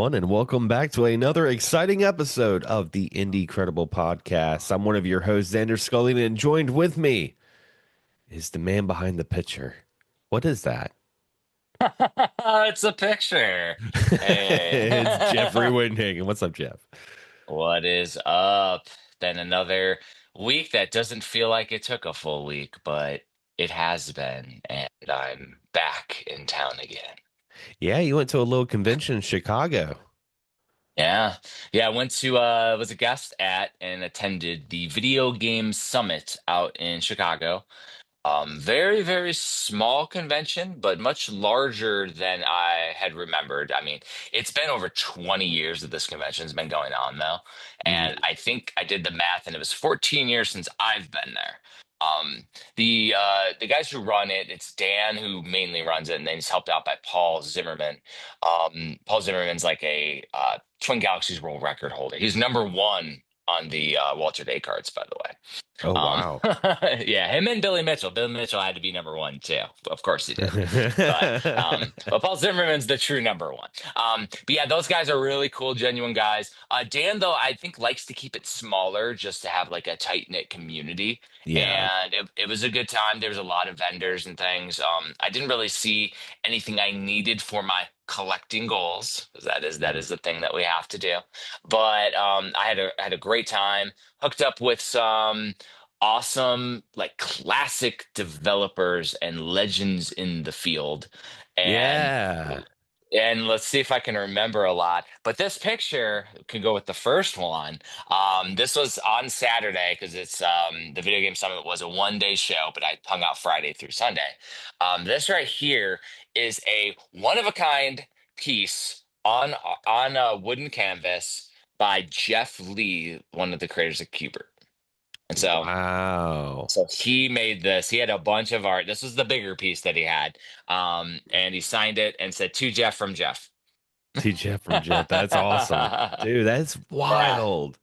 everyone, and welcome back to another exciting episode of the Indie Credible Podcast. I'm one of your hosts, Xander Scully, and joined with me is the man behind the picture. What is that? It's a picture. It's Jeffrey Hey, Windhagen. What's up, Jeff? what is up? Then another week that doesn't feel like it took a full week, but it has been, and I'm back in town again. Yeah, you went to a little convention in Chicago. Yeah. Yeah, I went to was a guest at and attended the Video Game Summit out in Chicago. Very, very small convention, but much larger than I had remembered. I mean, it's been over 20 years that this convention's been going on though. And Mhm. I think I did the math and it was 14 years since I've been there. The guys who run it, it's Dan who mainly runs it, and then he's helped out by Paul Zimmerman. Paul Zimmerman's like a Twin Galaxies World Record holder. He's number one on the Walter Day cards, by the way. Oh, Um, wow. yeah, him and Billy Mitchell. Billy Mitchell had to be number one too. Of course he did. But Paul Zimmerman's the true number one. But yeah, those guys are really cool, genuine guys. Dan, though, I think likes to keep it smaller just to have like a tight knit community. Yeah, And it was a good time. There was a lot of vendors and things. I didn't really see anything I needed for my collecting goals, 'cause that is the thing that we have to do. But I had a great time. Hooked up with some awesome, like classic developers and legends in the field. And yeah, and let's see if I can remember a lot. But this picture can go with the first one. This was on Saturday because it's the Video Game Summit was a 1 day show, but I hung out Friday through Sunday. This right here is a one of a kind piece on a wooden canvas by Jeff Lee, one of the creators of Cubert. And so wow. so he made this. He had a bunch of art. This was the bigger piece that he had. And he signed it and said to Jeff from Jeff. See Jeff from Jeff. That's awesome. Dude, that's Yeah. wild.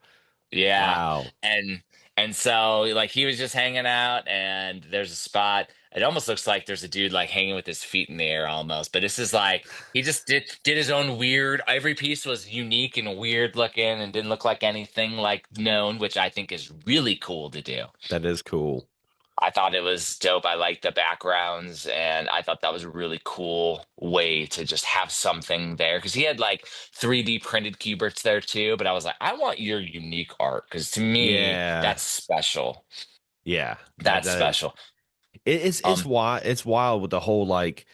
Yeah. Wow. And and so like he was just hanging out and there's a spot. It almost looks like there's a dude like hanging with his feet in the air almost. But this is like he just did his own weird. Every piece was unique and weird looking and didn't look like anything like known, which I think is really cool to do. That is cool. I thought it was dope. I liked the backgrounds, and I thought that was a really cool way to just have something there. Because he had like 3D printed Cuberts there too, but I was like, I want your unique art because to me, Yeah. that's special. Yeah. That's special. It's Um, wild. It's wild with the whole like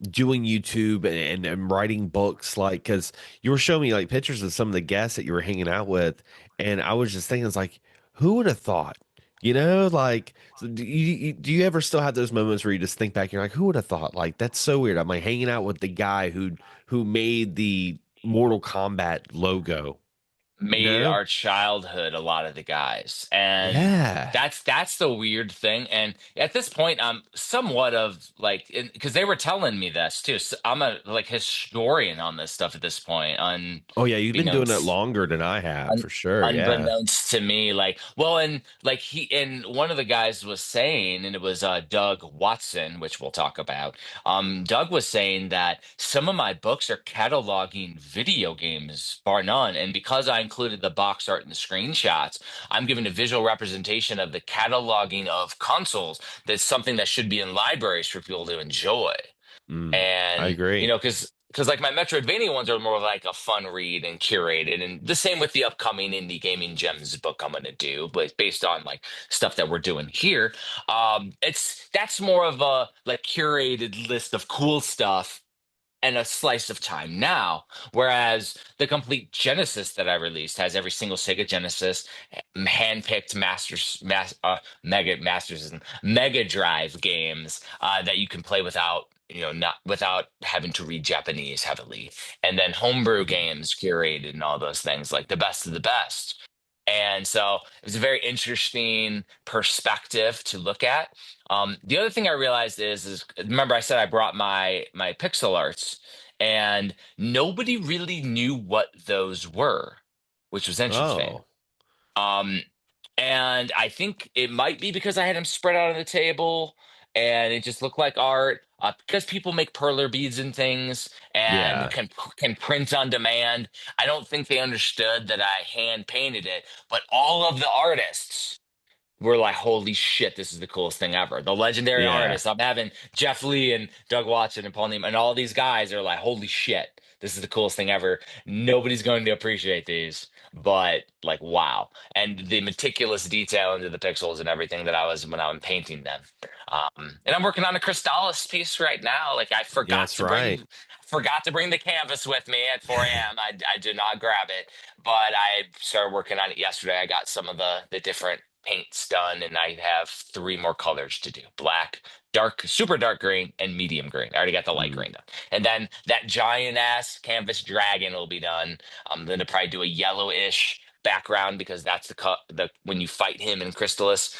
doing YouTube and writing books, like because you were showing me like pictures of some of the guests that you were hanging out with, and I was just thinking, it's like, who would have thought? Like, so do you ever still have those moments where you just think back, and you're like, who would have thought? Like, that's so weird. I'm like hanging out with the guy who made the Mortal Kombat logo, you made know? our childhood a lot of the guys, and Yeah. that's the weird thing. And at this point I'm somewhat of like because they were telling me this too, so I'm a like historian on this stuff at this point, Oh yeah, you've been doing it unbeknownst longer than I have un for sure. Yeah. unbeknownst to me, like, well, and like he and one of the guys was saying, and it was Doug Watson, which we'll talk about. Doug was saying that some of my books are cataloging video games, bar none, and because I included the box art and the screenshots, I'm giving a visual representation of the cataloging of consoles. That's something that should be in libraries for people to enjoy. I And agree. because like my Metroidvania ones are more like a fun read and curated, and the same with the upcoming indie gaming gems book I'm going to do, but based on like stuff that we're doing here. It's that's more of a like curated list of cool stuff and a slice of time now. Whereas the complete Genesis that I released has every single Sega Genesis, handpicked Masters and Mega Drive games that you can play without. Not without having to read Japanese heavily, and then homebrew games curated and all those things, like the best of the best. And so it was a very interesting perspective to look at. The other thing I realized is remember I said I brought my pixel arts, and nobody really knew what those were, which was interesting. Oh, Um, and I think it might be because I had them spread out on the table and it just looked like art. because people make perler beads and things and Yeah. can print on demand. I don't think they understood that I hand painted it, but all of the artists we're like, holy shit, this is the coolest thing ever. The legendary Yeah. artists. I'm having Jeff Lee and Doug Watson and Paul Neiman and all these guys are like, holy shit, this is the coolest thing ever. Nobody's going to appreciate these, but like, wow. And the meticulous detail into the pixels and everything that I was when I was painting them. And I'm working on a Crystallis piece right now. Like I Yeah, that's right. forgot to bring the canvas with me at 4 a.m. I did not grab it, but I started working on it yesterday. I got some of the different paints done, and I have three more colors to do: black, dark, super dark green, and medium green. I already got the light Mm. green done, and then that giant ass canvas dragon will be done. I'm gonna probably do a yellowish background because that's the when you fight him in Crystallis,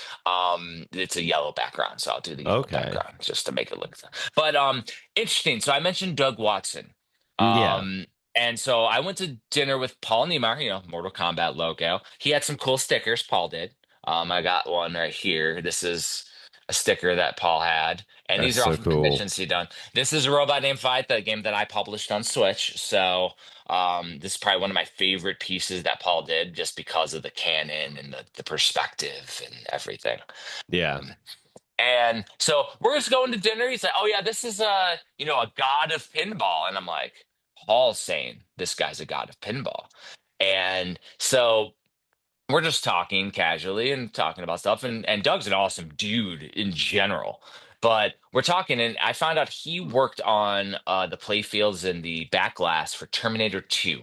it's a yellow background, so I'll do the yellow Okay. background just to make it look. But interesting. So I mentioned Doug Watson. Yeah. Um, and so I went to dinner with Paul Niemeyer, Mortal Kombat logo. He had some cool stickers, Paul did. I got one right here. This is a sticker that Paul had, and That's these are so off of cool. commissions he done. This is a Robot Named Fight, the game that I published on Switch. So this is probably one of my favorite pieces that Paul did, just because of the canon and the perspective and everything. Yeah. Um, and so we're just going to dinner. He's like, "Oh yeah, this is a god of pinball," and I'm like, "Paul's saying this guy's a god of pinball," and so we're just talking casually and talking about stuff, and Doug's an awesome dude in general, but we're talking and I found out he worked on the playfields and the backglass for Terminator 2,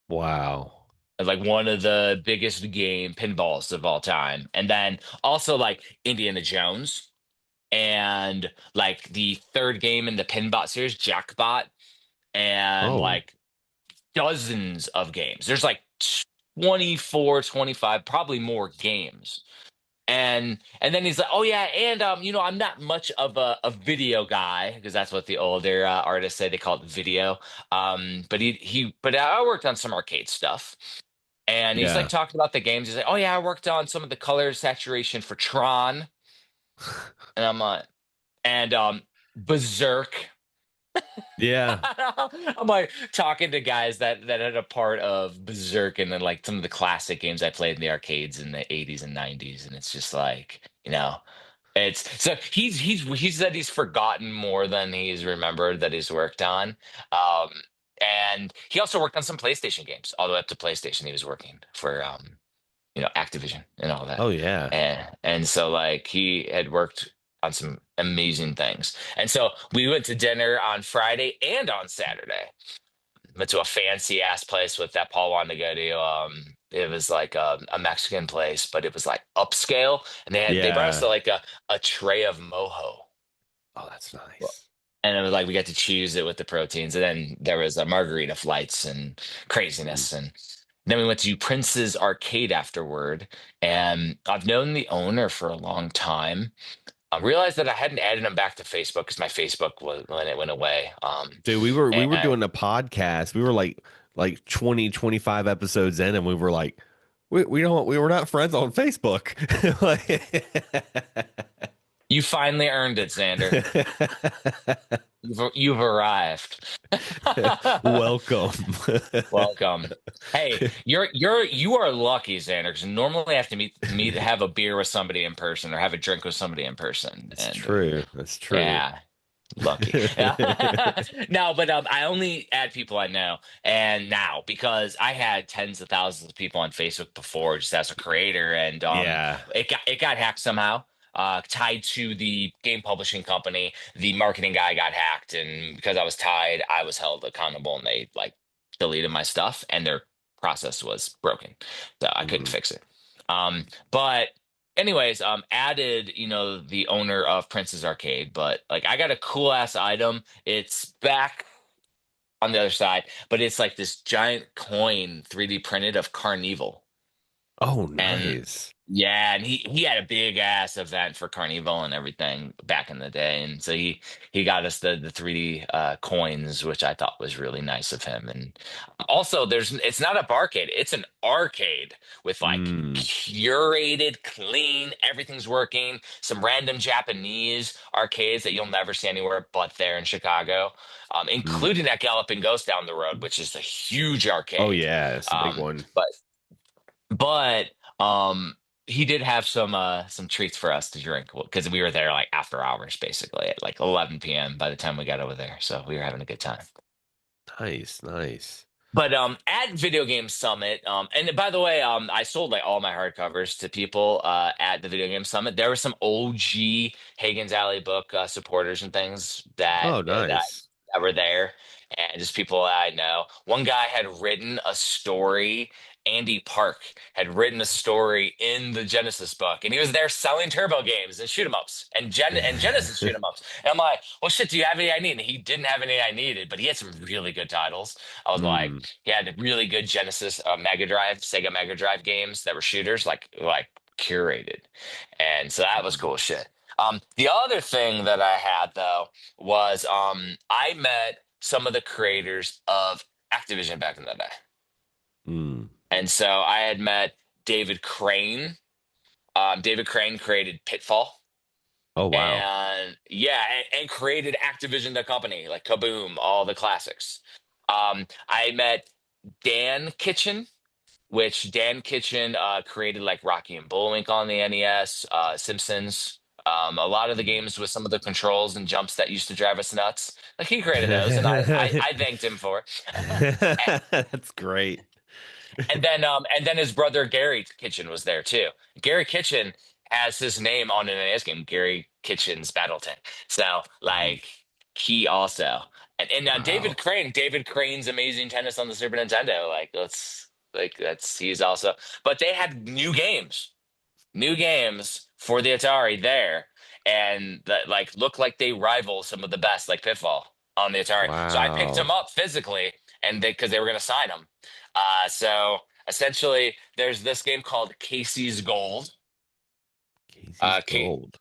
Wow. like one of the biggest game pinballs of all time, and then also like Indiana Jones and like the third game in the pinbot series, Jackbot, and Oh. like dozens of games. There's like 24, 25, probably more games. And then he's like, "Oh yeah, and I'm not much of a video guy because that's what the older artists say. They call it video. But I worked on some arcade stuff." And he's like Yeah. talking about the games. He's like, "Oh yeah, I worked on some of the color saturation for Tron." And I'm like, and Berserk. Yeah. I'm like talking to guys that had a part of Berserk and then like some of the classic games I played in the arcades in the 80s and 90s, and it's just like, it's so he said he's forgotten more than he's remembered that he's worked on. Um and he also worked on some PlayStation games, all the way up to PlayStation. He was working for Activision and all that. Oh yeah. And so like he had worked on some amazing things. And so we went to dinner on Friday and on Saturday. Went to a fancy ass place with that Paul wanted to go to. It was like a Mexican place, but it was like upscale, and they brought us Yeah. to like a tray of mojo. Oh, that's nice. And it was like we got to choose it with the proteins, and then there was a margarita flights and Mm. craziness, and then we went to Prince's Arcade afterward. And I've known the owner for a long time. I realized that I hadn't added him back to Facebook because my Facebook was when it went away. Dude, we were And doing a podcast. We were like 20, 25 episodes in, and we were like, we were not friends on Facebook. you finally earned it, Xander. You've arrived. Welcome. Welcome. Hey, you are lucky, Xander, because normally I have to have a beer with somebody in person or have a drink with somebody in person. It's And true. That's true. yeah, lucky. No, but I only add people I know, and now because I had tens of thousands of people on Facebook before, just as a creator, and Yeah. it got hacked somehow. Tied to the game publishing company, the marketing guy got hacked, and because I was tied, I was held accountable, and they like deleted my stuff, and their process was broken, so I couldn't Mhm. fix it. But anyways, added, the owner of Prince's Arcade, but like I got a cool ass item. It's back on the other side, but it's like this giant coin 3D printed of Carnival. Oh, And nice. Yeah, and he had a big ass event for Carnival and everything back in the day, and so he got us the 3D coins, which I thought was really nice of him. And also, there's it's not a barcade; it's an arcade with like Mm, curated, clean, everything's working. Some random Japanese arcades that you'll never see anywhere but there in Chicago, mm. including that Galloping Ghost down the road, which is a huge Oh arcade. yeah, it's a big Um, one. but but he did have some treats for us to drink because we were there like after hours, basically at like 11 p.m. by the time we got over there. So we were having a good time. Nice, nice. But at Video Game Summit, and by the way, I sold like all my hardcovers to people at the Video Game Summit. There were some OG Hagen's Alley book supporters and things Oh, nice. that were there, and just people that I know. One guy had written a story. Andy Park had written a story in the Genesis book, and he was there selling turbo games and shoot 'em ups and Genesis shoot 'em ups. And I'm like, well, shit, do you have any I need? And he didn't have any I needed, but he had some really good titles. I was like, Mm, he had really good Genesis, Mega Drive, Sega Mega Drive games that were shooters, like curated, and so that was mm, cool shit. The other thing that I had though was I met some of the creators of Activision back in the day, mm. and so I had met David Crane. David Crane created Pitfall. Oh, wow. And yeah, and created Activision the company, like Kaboom, all the classics. I met Dan Kitchen, which Dan Kitchen created like Rocky and Bullwinkle on the NES, Simpsons, a lot of the Mm. games with some of the controls and jumps that used to drive us nuts. Like he created those, and I thanked him for it. That's great. And then his brother Gary Kitchen was there too. Gary Kitchen has his name on an NES game, Gary Kitchen's Battle Tank. So Mm. like he also and Wow. David Crane's Amazing Tennis on the Super Nintendo. That's he's also. But they had new games for the Atari there, and that like look like they rival some of the best, like Pitfall on the Atari. So I picked them Wow. up physically, and they because they were going to sign them. So essentially, there's this game called Casey's Gold. Casey's Uh, Gold.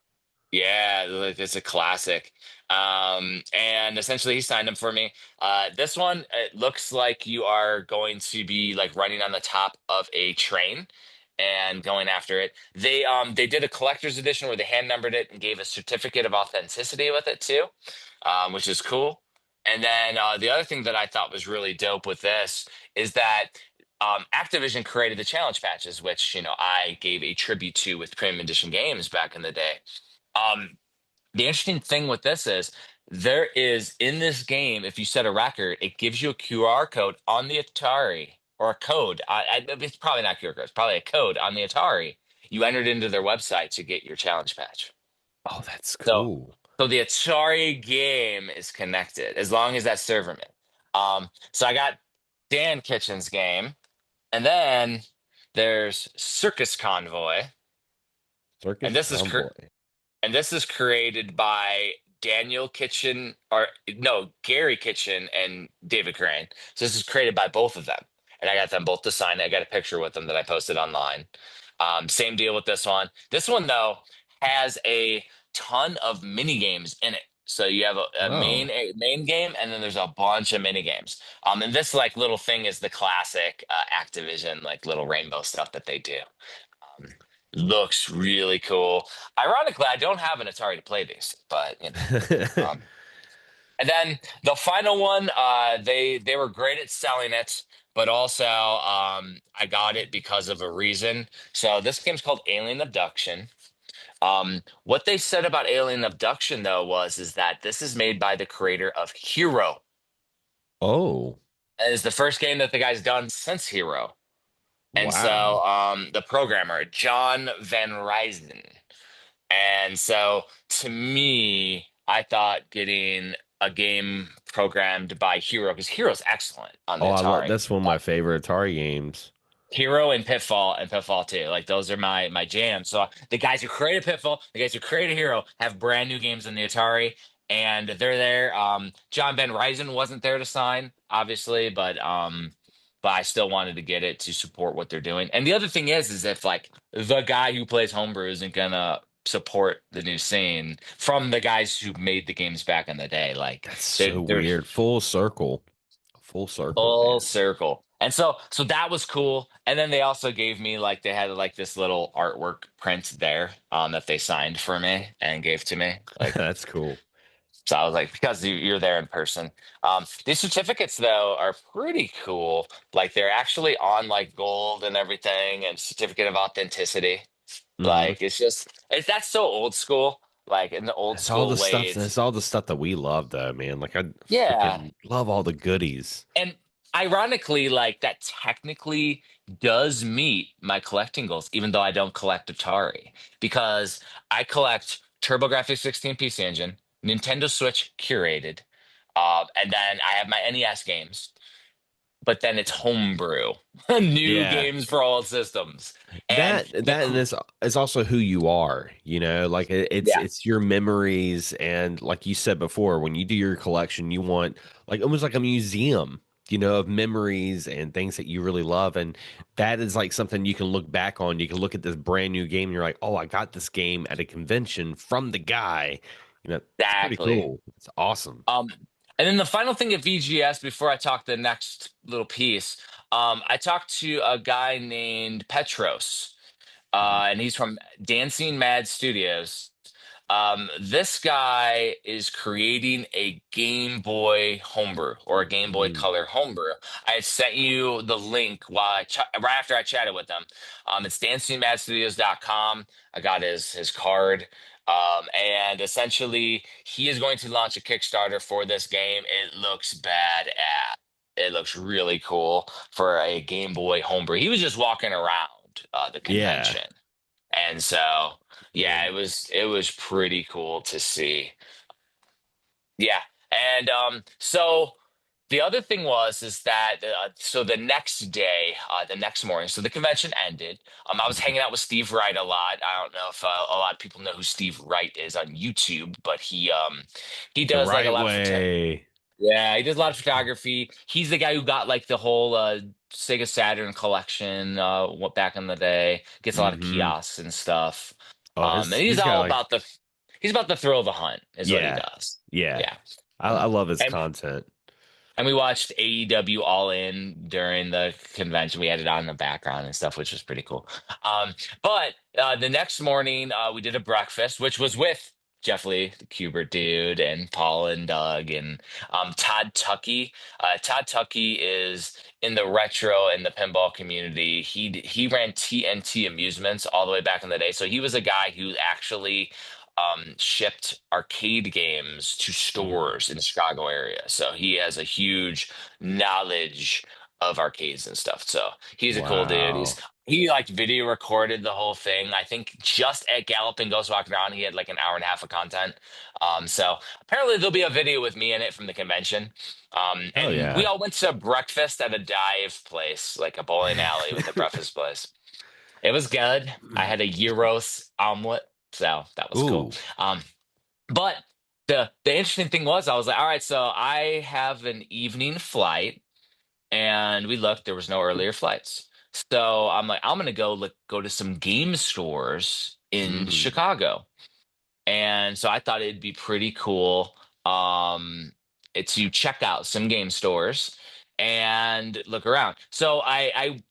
yeah, like, it's a classic. And essentially he signed them for me. This one, it looks like you are going to be like running on the top of a train and going after it. They did a collector's edition where they hand numbered it and gave a certificate of authenticity with it too, which is cool. And then the other thing that I thought was really dope with this is that Activision created the challenge patches, which I gave a tribute to with Premium Edition games back in the day. Um, the interesting thing with this is there is in this game, if you set a record, it gives you a QR code on the Atari or a code. It's probably not QR code, it's probably a code on the Atari. You entered into their website to get your challenge patch. Oh, that's So, cool. so the Atari game is connected as long as that's server mint. So I got Dan Kitchen's game, and then there's Circus Convoy, and Circus this is Convoy. and this is created by Daniel Kitchen, or no, Gary Kitchen and David Crane. So this is created by both of them, and I got them both to sign it. I got a picture with them that I posted online. Same deal with this one. This one though has a ton of mini games in it. So you have Oh. a main game, and then there's a bunch of mini games. And this like little thing is the classic Activision like little rainbow stuff that they do. Um, Looks really cool. Ironically, I don't have an Atari to play these, but Um, and then the final one, they were great at selling it, but also I got it because of a reason. So this game's called Alien Abduction. What they said about Alien Abduction though was is that this is made by the creator of Hero. Oh, And it's the first game that the guy's done since Hero. And so wow. the programmer, John Van Ryzen. And so to me, I thought getting a game programmed by Hero, because Hero's excellent on the Oh, I love Atari. that's one of Uh, my favorite Atari games. Hero and Pitfall 2. Like those are my jams. So the guys who created Pitfall, the guys who created Hero have brand new games on the Atari, and they're there. John Ben Ryzen wasn't there to sign, obviously, but but I still wanted to get it to support what they're doing. And the other thing is if like the guy who plays homebrew isn't gonna support the new scene from the guys who made the games back in the day, like That's so they're weird. Full circle, full man. circle. And so that was cool. And then they also gave me like they had like this little artwork print there that they signed for me and gave to me. Like That's cool. so I was like, because you're there in person. These certificates though are pretty cool. Like they're actually on like gold and everything and certificate of authenticity. Hmm. Like that's so old school. Like in the old That's all the school stuff. ways. That's all the stuff that we love, though, man. Like I Yeah. freaking love all the goodies. And ironically, like that technically does meet my collecting goals, even though I don't collect Atari, because I collect TurboGrafx 16 PC Engine, Nintendo Switch curated, and then I have my NES games, but then it's homebrew, new Yeah. games for all systems. And the That and this is also who you are, you know, like yeah, it's your memories, and like you said before, when you do your collection, you want like almost like a museum, you know, of memories and things that you really love. And that is like something you can look back on. You can look at this brand new game and you're like, oh, I got this game at a convention from the guy. You know, it's pretty exactly. cool. It's awesome. Um, and then the final thing at VGS before I talk the next little piece, I talked to a guy named Petros, Mhm. and he's from Dancing Mad Studios. This guy is creating a Game Boy homebrew or a Game Boy Mm. Color homebrew. I had sent you the link while right after I chatted with him. It's dancingmadstudios.com. I got his card. And essentially, he is going to launch a Kickstarter for this game. It looks badass. It looks really cool for a Game Boy homebrew. He was just walking around the Yeah, convention, and so yeah, man. it was pretty cool to see. Yeah, and so the other thing was is that so the next day, the next morning, so the convention ended. I was Mhm. hanging out with Steve Wright a lot. I don't know if a lot of people know who Steve Wright is on YouTube, but he The does like a right lot of way. yeah, he does a lot of photography. He's the guy who got like the whole Sega Saturn collection back in the day. Gets a lot of Hmm. kiosks and stuff. Oh, And he's he's got all like, about the thrill of the hunt is what he yeah, does. yeah. Yeah. I Um, love his and content. and we watched AEW All In during the convention. We had it on in the background and stuff, which was pretty cool. But the next morning, we did a breakfast, which was with Jeff Lee, the Cubert dude, and Paul and Doug and Todd Tuckey. Todd Tuckey is in the retro and the pinball community. He ran TNT Amusements all the way back in the day. So he was a guy who actually shipped arcade games to Mm. stores in the Chicago area. So he has a huge knowledge of arcades and stuff. So he's a cool dude. Wow. He like video recorded the whole thing. I think just at Galloping Ghost Walking Around, he had like an hour and a half of content. So apparently there'll be a video with me in it from the convention. Oh And we yeah. all went to breakfast at a dive place, like a bowling alley with a breakfast place. It was good. I had a gyros omelet, so that was cool. Ooh. Um, but the interesting thing was, I was like, all right, so I have an evening flight, and we looked, there was no earlier flights. So I'm like, I'm gonna go to some game stores in Mm. Chicago. And so I thought it'd be pretty cool to check out some game stores and look around. So I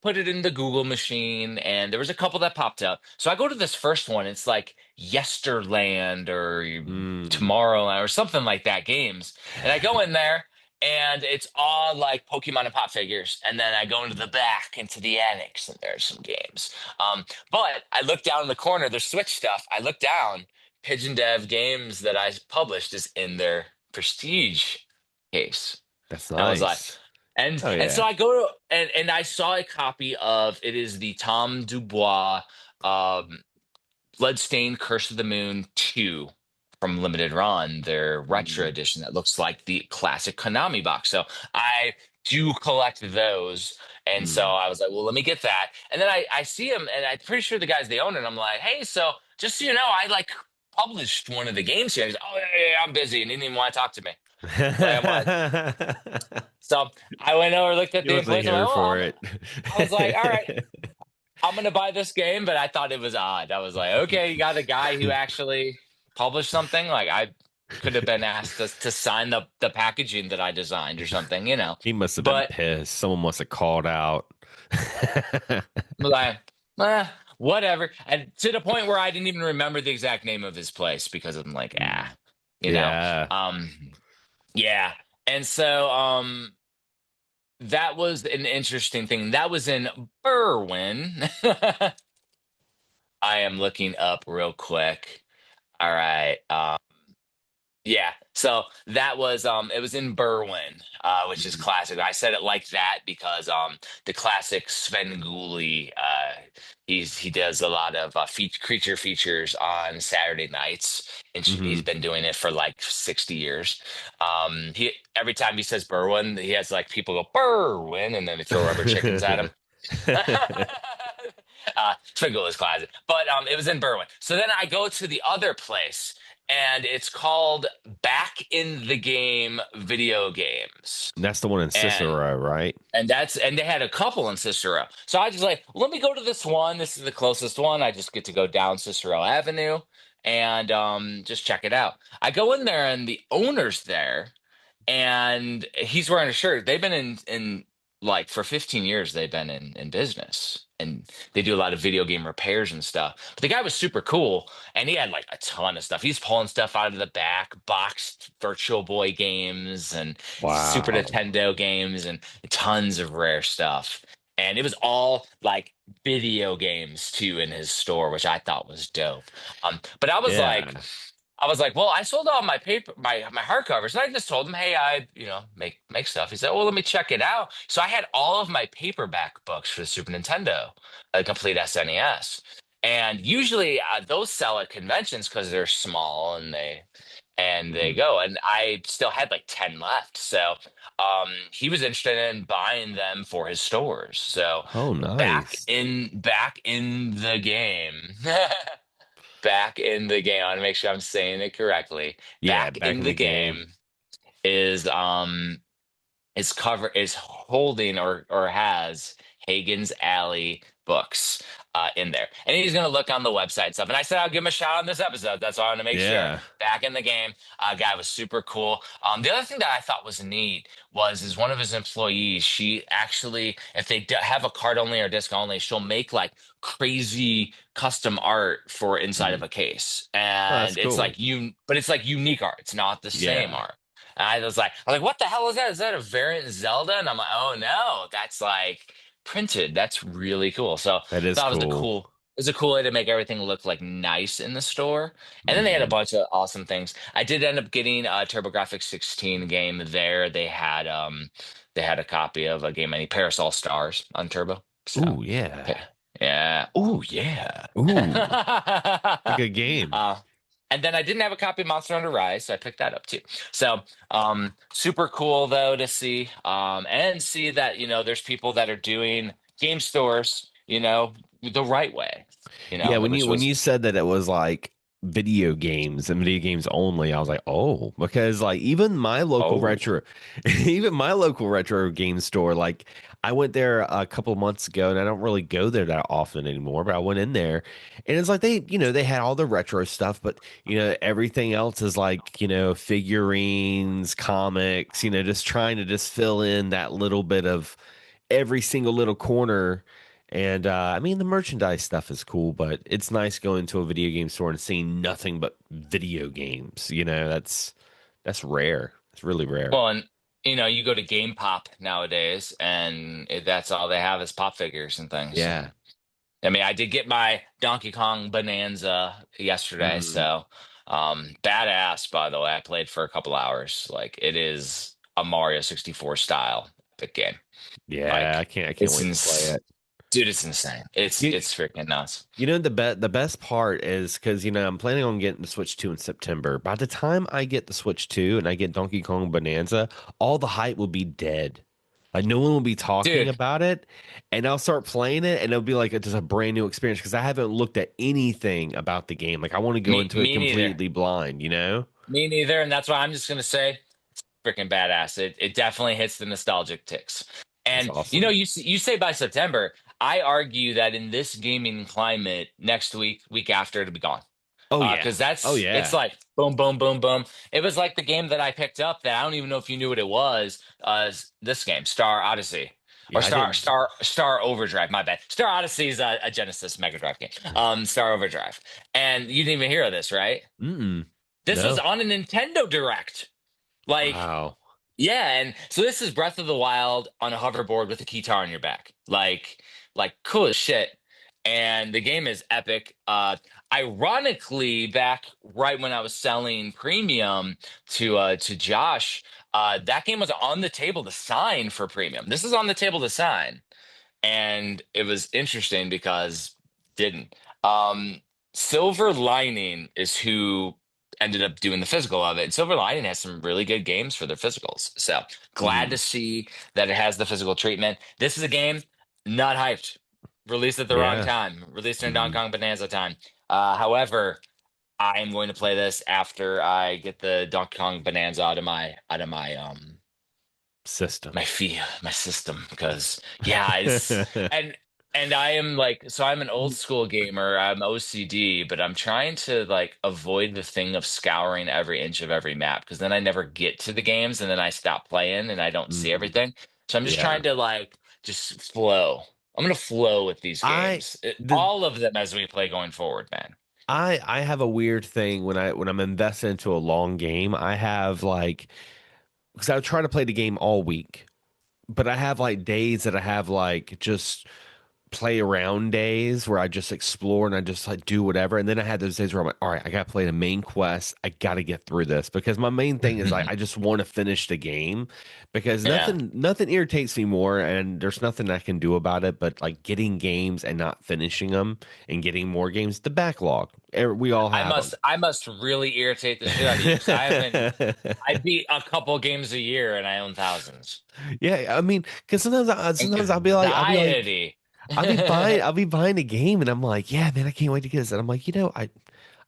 put it in the Google machine and there was a couple that popped up. So I go to this first one. It's like Yesterland or Mm. Tomorrowland or something like that games. And I go in there and it's all like Pokemon and pop figures. And then I go into the back into the annex and there's some games. But I look down in the corner, there's Switch stuff. I look down Pigeon Dev Games that I published is in their prestige case. That's And I was like, nice. Oh and so yeah. I go to and I saw a copy of it is the Tom Dubois um Bloodstained Curse of the Moon 2 from Limited Run, their retro Mm. edition that looks like the classic Konami box. So I do collect those. And so Mm. I was like, well, let me get that. And then I see him, and I'm pretty sure the guy's the owner. And I'm like, hey, so just so you know, I like published one of the games here. He's like, oh, yeah, yeah, yeah, I'm busy. And he didn't even want to talk to me. Like, I'm like, So I went over, looked at He the wasn't place. I'm like, here well, for it. I was like, all right, I'm gonna buy this game, but I thought it was odd. I was like, okay, you got a guy who actually published something. Like I could have been asked to sign the packaging that I designed or something, you know. He must have been But pissed. Someone must have called out. I'm like, whatever. And to the point where I didn't even remember the exact name of his place because I'm like, Mm. you know. Yeah. Um, yeah. And so that was an interesting thing. That was in Berwyn. I am looking up real quick. All right. Yeah. So that was it was in Berwyn, which is Mhm. classic. I said it like that because the classic Svengoolie, he does a lot of creature features on Saturday nights, and he's Mhm. been doing it for like 60 years. He every time he says Berwyn, he has like people go Berwyn, and then they throw rubber chickens at him. Twinkle is classic, but it was in Berwyn. So then I go to the other place, and it's called Back in the Game Video Games, That's the one in and Cicero, right? and they had a couple in Cicero. So I just like, let me go to this one. This is the closest one. I just get to go down Cicero Avenue and just check it out. I go in there, and the owner's there, and he's wearing a shirt. They've been in like for 15 years they've been in business, and they do a lot of video game repairs and stuff. But the guy was super cool, and he had like a ton of stuff. He's pulling stuff out of the back, boxed Virtual Boy games and Super Wow. Nintendo games and tons of rare stuff. And it was all like video games too in his store, which I thought was dope. But Yeah. I was like, well, I sold all my paper, my hardcovers, and I just told him, hey, I make stuff. He said, well, let me check it out. So I had all of my paperback books for the Super Nintendo, a complete SNES, and usually those sell at conventions because they're small and they Mhm. go. And I still had like 10 left, so he was interested in buying them for his stores. So Oh, nice. back in the game. Back in the game. I want to make sure I'm saying it correctly. Yeah, Back back in in the the game. game is is holding or has Hagen's Alley books in there, and he's gonna look on the website and stuff. And I said I'll give him a shout on this episode. That's why I want to make sure. Yeah. Back in the game, guy was super cool. The other thing that I thought was neat was is one of his employees. She actually, if they have a card only or disc only, she'll make like crazy custom art for inside of Mhm. a case, Oh, that's and it's cool. like but it's like unique art. It's not the same Yeah. art. And I was like, what the hell is that? Is that a variant Zelda? And I'm like, oh no, that's like printed. That's really cool. So I That is thought cool. it was a cool way to make everything look like nice in the store. And then they had a Mhm. bunch of awesome things. I did end up getting a TurboGrafx 16 game there. They had a copy of a game, any Parasol Stars on Turbo. So Ooh, yeah. yeah. Yeah. Oh yeah. Ooh, a good game. uh, and then I didn't have a copy of Monster Hunter Rise, so I picked that up too. So, super cool though to see, and see that there's people that are doing game stores, the right way, Yeah, which when was you said that it was like video games and video games only, I was like, oh, because like even my local oh, retro, even my local retro game store, like I went there a couple of months ago, and I don't really go there that often anymore, but I went in there, and it's like they had all the retro stuff, but everything else is like figurines, comics, just trying to just fill in that little bit of every single little corner. And I mean, the merchandise stuff is cool, but it's nice going to a video game store and seeing nothing but video games. That's rare. It's really rare. well, and you go to Game Pop nowadays, and that's all they have is pop figures and things. Yeah. And I mean, I did get my Donkey Kong Bonanza yesterday, Mm. so badass. By the way, I played for a couple hours. Like it is a Mario 64 style epic game. Yeah, Like I can't it's wait to play it. dude, it's insane. You, It's freaking nuts. the best part is because I'm planning on getting the Switch 2 in September. By the time I get the Switch 2 and I get Donkey Kong Bonanza, all the hype will be dead. Like no one will be talking Dude, about it, and I'll start playing it, and it'll be like just a brand new experience because I haven't looked at anything about the game. Like I want to go into it me neither. completely blind. Me neither. And that's why I'm just gonna say. freaking badass. It definitely hits the nostalgic ticks. That's And awesome. you say by September. I argue that in this gaming climate, next week, week after, it'll be gone. Oh yeah. Because Oh it's yeah. like boom, boom, boom, boom. It was like the game that I picked up that I don't even know if you knew what it was. This game, Star Odyssey, or Yeah, I didn't. Star Overdrive. My bad. Star Odyssey is a Genesis Mega Drive game. Star Overdrive, and you didn't even hear of this, right? Mm-mm. This was No. on a Nintendo Direct. Like, Wow. yeah, and so this is Breath of the Wild on a hoverboard with a guitar on your back. Like cool as shit. And the game is epic. Ironically, back right when I was selling premium to Josh, that game was on the table to sign for premium. This is on the table to sign, and it was interesting because didn't. Um, Silver Lining is who ended up doing the physical of it. Silver Lining has some really good games for their physicals. So glad to Hmm. see that it has the physical treatment. This is a game not hyped. Released at the wrong Yeah. time. Released in Hmm. Donkey Kong Bonanza time. However, I am going to play this after I get the Donkey Kong Bonanza out of System. my system, because yeah, it's and I am like, so I'm an old school gamer. I'm OCD, but I'm trying to like avoid the thing of scouring every inch of every map, because then I never get to the games and then I stop playing and I don't see Hmm. everything. So I'm just Yeah. trying to like just flow. I'm gonna flow with these I games, the all of them as we play going forward, man. I have a weird thing when I'm invested into a long game. I have like because I try to play the game all week, but I have like days that I have like just play around days where I just explore and I just like do whatever. And then I had those days where I'm like, all right, I gotta play the main quest. I gotta get through this because my main thing is like I just want to finish the game because Yeah. nothing irritates me more and there's nothing I can do about it but like getting games and not finishing them and getting more games, the backlog. We all have them. I must really irritate the shit out of you, because I beat a couple games a year and I own thousands. Yeah, I mean, because sometimes I'll be like, Anxiety. I'll be buying a game and I'm like, yeah, man, I can't wait to get this. And I'm like,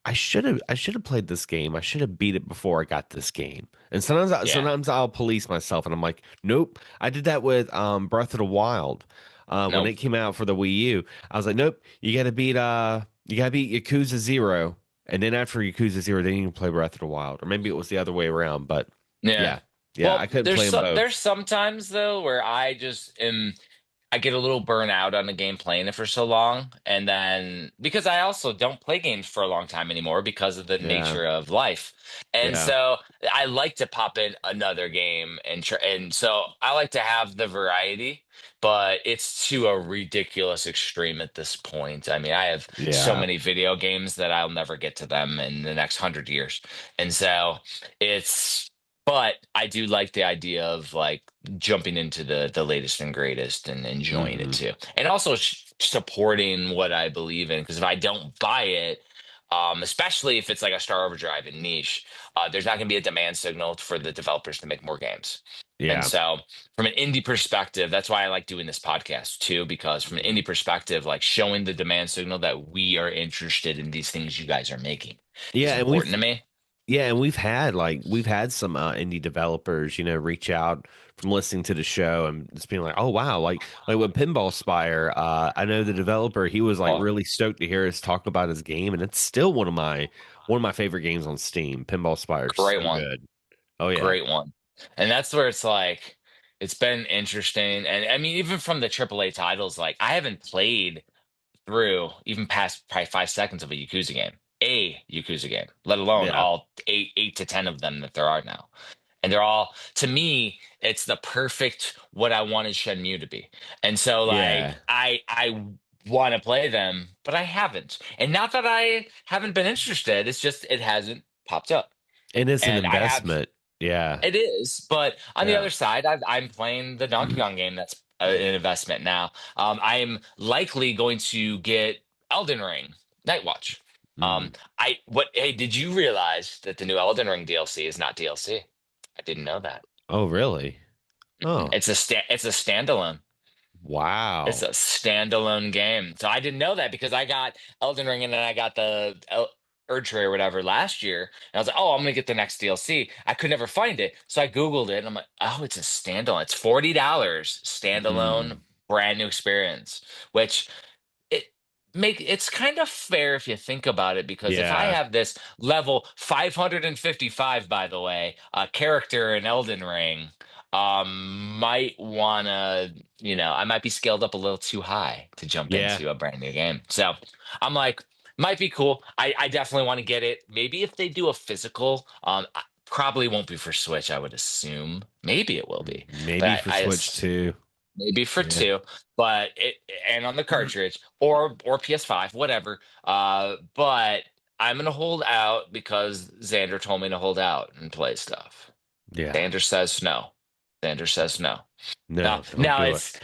I should have played this game. I should have beat it before I got this game. And Yeah. sometimes I'll police myself and I'm like, nope. I did that with Breath of the Wild. When Nope. it came out for the Wii U. I was like, nope, you gotta beat Yakuza Zero. And then after Yakuza Zero, then you can play Breath of the Wild. Or maybe it was the other way around, but Yeah. yeah. Yeah, I Well, couldn't play them both. there's sometimes though where I get a little burnout on the game playing it for so long. And then because I also don't play games for a long time anymore because of the Yeah. nature of life. And Yeah. so I like to pop in another game and so I like to have the variety, but it's to a ridiculous extreme at this point. I mean, I have so Yeah. many video games that I'll never get to them in the next 100 years. And so it's but I do like the idea of like jumping into the latest and greatest and enjoying it Hmm. too, and also supporting what I believe in. Because if I don't buy it, especially if it's like a Star Overdrive and niche, there's not going to be a demand signal for the developers to make more games. And Yeah. so, from an indie perspective, that's why I like doing this podcast too, because from an indie perspective, like showing the demand signal that we are interested in these things you guys are making is Yeah, and important to me. we've had some indie developers, reach out from listening to the show and just being like, "Oh wow!" Like with Pinball Spire, I know the developer. He was like Oh, really stoked to hear us talk about his game, and it's still one of my favorite games on Steam. Pinball Spire is great so one. good. Oh yeah, Great one. And that's where it's like it's been interesting. And I mean, even from the AAA titles, like I haven't played through even past probably 5 seconds of a Yakuza game, let alone yeah, all eight to ten of them that there are now. And they're all, to me, it's the perfect what I wanted Shenmue to be. And so like yeah. I want to play them, but I haven't. And not that I haven't been interested, it's just it hasn't popped up. And it's an And I have investment. Yeah, it is, but on the yeah. other side, I'm playing the Donkey Kong game. That's an investment now. I'm likely going to get Elden Ring Night Watch. Mm. I what? Hey, did you realize that the new Elden Ring DLC is not DLC? I didn't know that. Oh really? Oh It's a standalone. It's wow. a standalone game. So I didn't know that because I got Elden Ring and then I got the Erdtree or whatever last year, and I was like, oh, I'm gonna get the next DLC. I could never find it, so I Googled it, and I'm like, oh, it's a standalone. It's $40 standalone, Mm, brand new experience, which it it's kind of fair if you think about it, because if I yeah, have this level 555, by the way, character in Elden Ring, might wanna, I might be scaled up a little too high to jump yeah. into a brand new game. So I'm like, might be cool. I definitely want to get it. Maybe if they do a physical, probably won't be for Switch, I would assume. Maybe it will be, but Maybe for I Switch too. maybe for Yeah. two, but it, and on the cartridge or PS5, whatever. But I'm gonna hold out because Xander told me to hold out and play stuff. Yeah. Xander says no. Xander says no. No, No, don't no, do it. it's.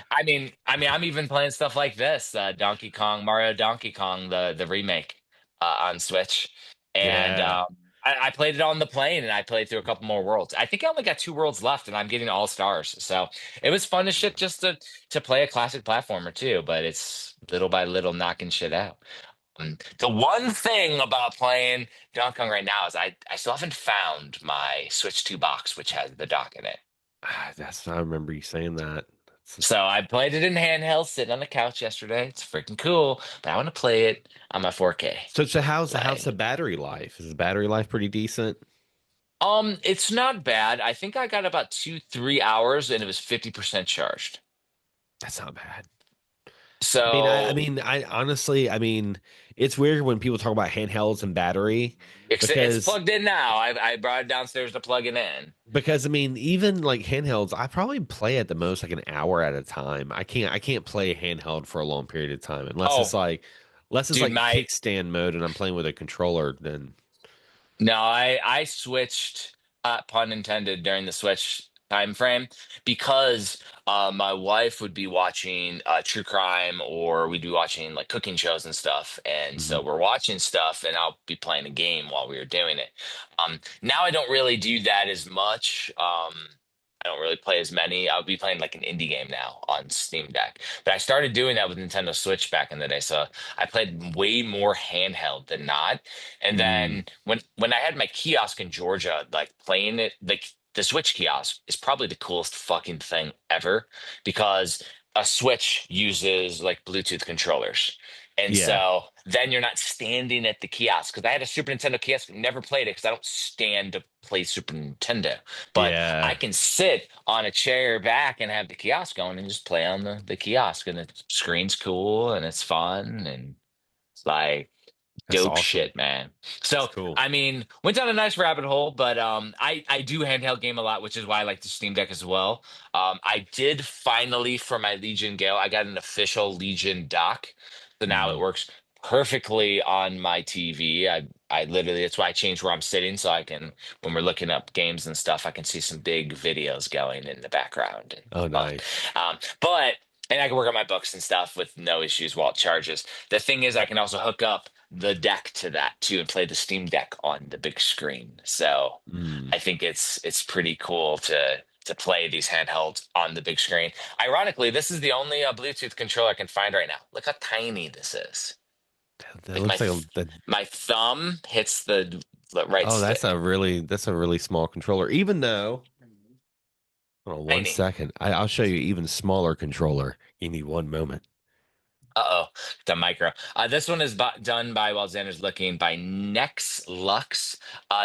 I'm even playing stuff like this, Donkey Kong, Mario Donkey Kong, the remake, on Switch, and Yeah. I played it on the plane, and I played through a couple more worlds. I think I only got two worlds left, and I'm getting all stars. So it was fun as shit just to play a classic platformer too. But it's little by little knocking shit out. The one thing about playing Donkey Kong right now is I still haven't found my Switch 2 box, which has the dock in it. I remember you saying that. So I played it in handheld, sitting on the couch yesterday. It's freaking cool, but I want to play it on my 4K. So how's the Like, battery life? Is the battery life pretty decent? it's not bad. I think I got about 3 hours, and it was 50% charged. That's not bad. So I honestly, it's weird when people talk about handhelds and battery it's because plugged in now. I brought it downstairs to plug it in. even like handhelds, I probably play at the most like an hour at a time. I can't play a handheld for a long period of time Oh, unless it's dude, like my kickstand mode and I'm playing with a controller, then no, I switched, pun intended, during the Switch time frame, because my wife would be watching true crime, or we'd be watching like cooking shows and stuff, and so mhm. we're watching stuff, and I'll be playing a game while we were doing it. Now I don't really do that as much. I don't really play as many. I'll be playing like an indie game now on Steam Deck, but I started doing that with Nintendo Switch back in the day, so I played way more handheld than not. And Mm, then when I had my kiosk in Georgia, like playing it, like the Switch kiosk is probably the coolest fucking thing ever, because a Switch uses like Bluetooth controllers. And yeah, so then you're not standing at the kiosk. Because I had a Super Nintendo kiosk, never played it because I don't stand to play Super Nintendo. But I yeah, can sit on a chair back and have the kiosk going and just play on the kiosk. And the screen's cool and it's fun. And it's like, that's dope awesome. shit, man. That's So cool. went down a nice rabbit hole, but I do handheld game a lot, which is why I like the Steam Deck as well. I did finally, for my Legion Gale, I got an official Legion dock, so now it Mm. works perfectly on my TV. I literally, that's why I changed where I'm sitting, so I can, when we're looking up games and stuff, I can see some big videos going in the background and Oh, fun. nice. But and I can work on my books and stuff with no issues while it charges. The thing is, I can also hook up the deck to that too and play the Steam Deck on the big screen. So Mm. I think it's pretty cool to play these handhelds on the big screen. Ironically, this is the only Bluetooth controller I can find right now. Look how tiny this is. That Like looks like my thumb hits the right oh, stick. that's a really small controller. Even though, hold on one Tiny. second, I'll show you even smaller controller. Give me one moment. Uh-oh, the micro. This one is done by, while Xander's looking, by Nex Lux.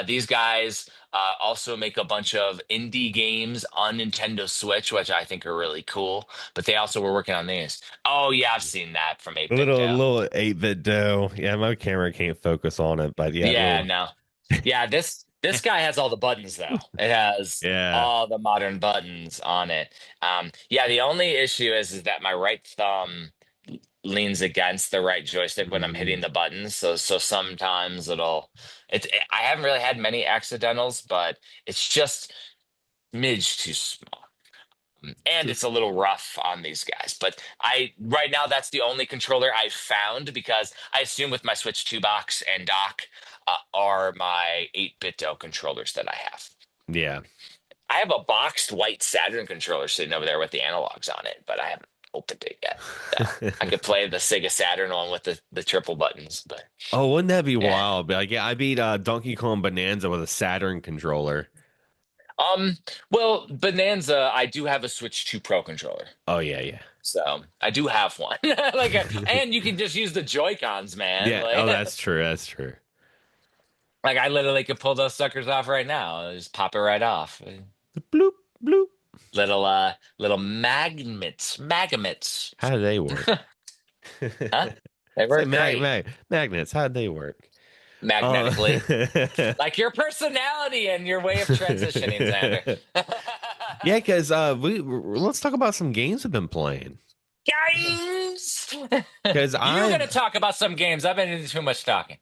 These guys also make a bunch of indie games on Nintendo Switch, which I think are really cool. But they also were working on these. Oh yeah, I've seen that from A 8-Bit Dough. little 8-bit dough. Yeah, my camera can't focus on it, but yeah, Yeah, little. no. Yeah, this guy has all the buttons though. It has Yeah. all the modern buttons on it. Yeah, the only issue is that my right thumb leans against the right joystick when I'm hitting Mm. the buttons. So sometimes I haven't really had many accidentals, but it's just midge too small. And So, it's a little rough on these guys. But I right now that's the only controller I've found, because I assume with my Switch 2 box and dock are my 8-Bit controllers that I have. yeah. I have a boxed white Saturn controller sitting over there with the analogs on it, but I haven't. opened it yet. So I could play the Sega Saturn one with the triple buttons, but Oh, wouldn't that be yeah. wild? Like, yeah, I beat Donkey Kong Bonanza with a Saturn controller. Um, well, Bonanza, I do have a Switch 2 Pro controller. Oh yeah, yeah. So I do have one. And you can just use the Joy-Cons, man. Yeah. Oh, that's true. That's true. Like I literally could pull those suckers off right now. Just pop it right off. Bloop, bloop. Little magnets. How do they work? Huh? They Say work great. magnets. How do they work? Uh, Magnetically. Like your personality and your way of transitioning, Xander. yeah, because let's talk about some games we've been playing. Games. Because You're gonna I've talk about some games. I've been doing too much talking.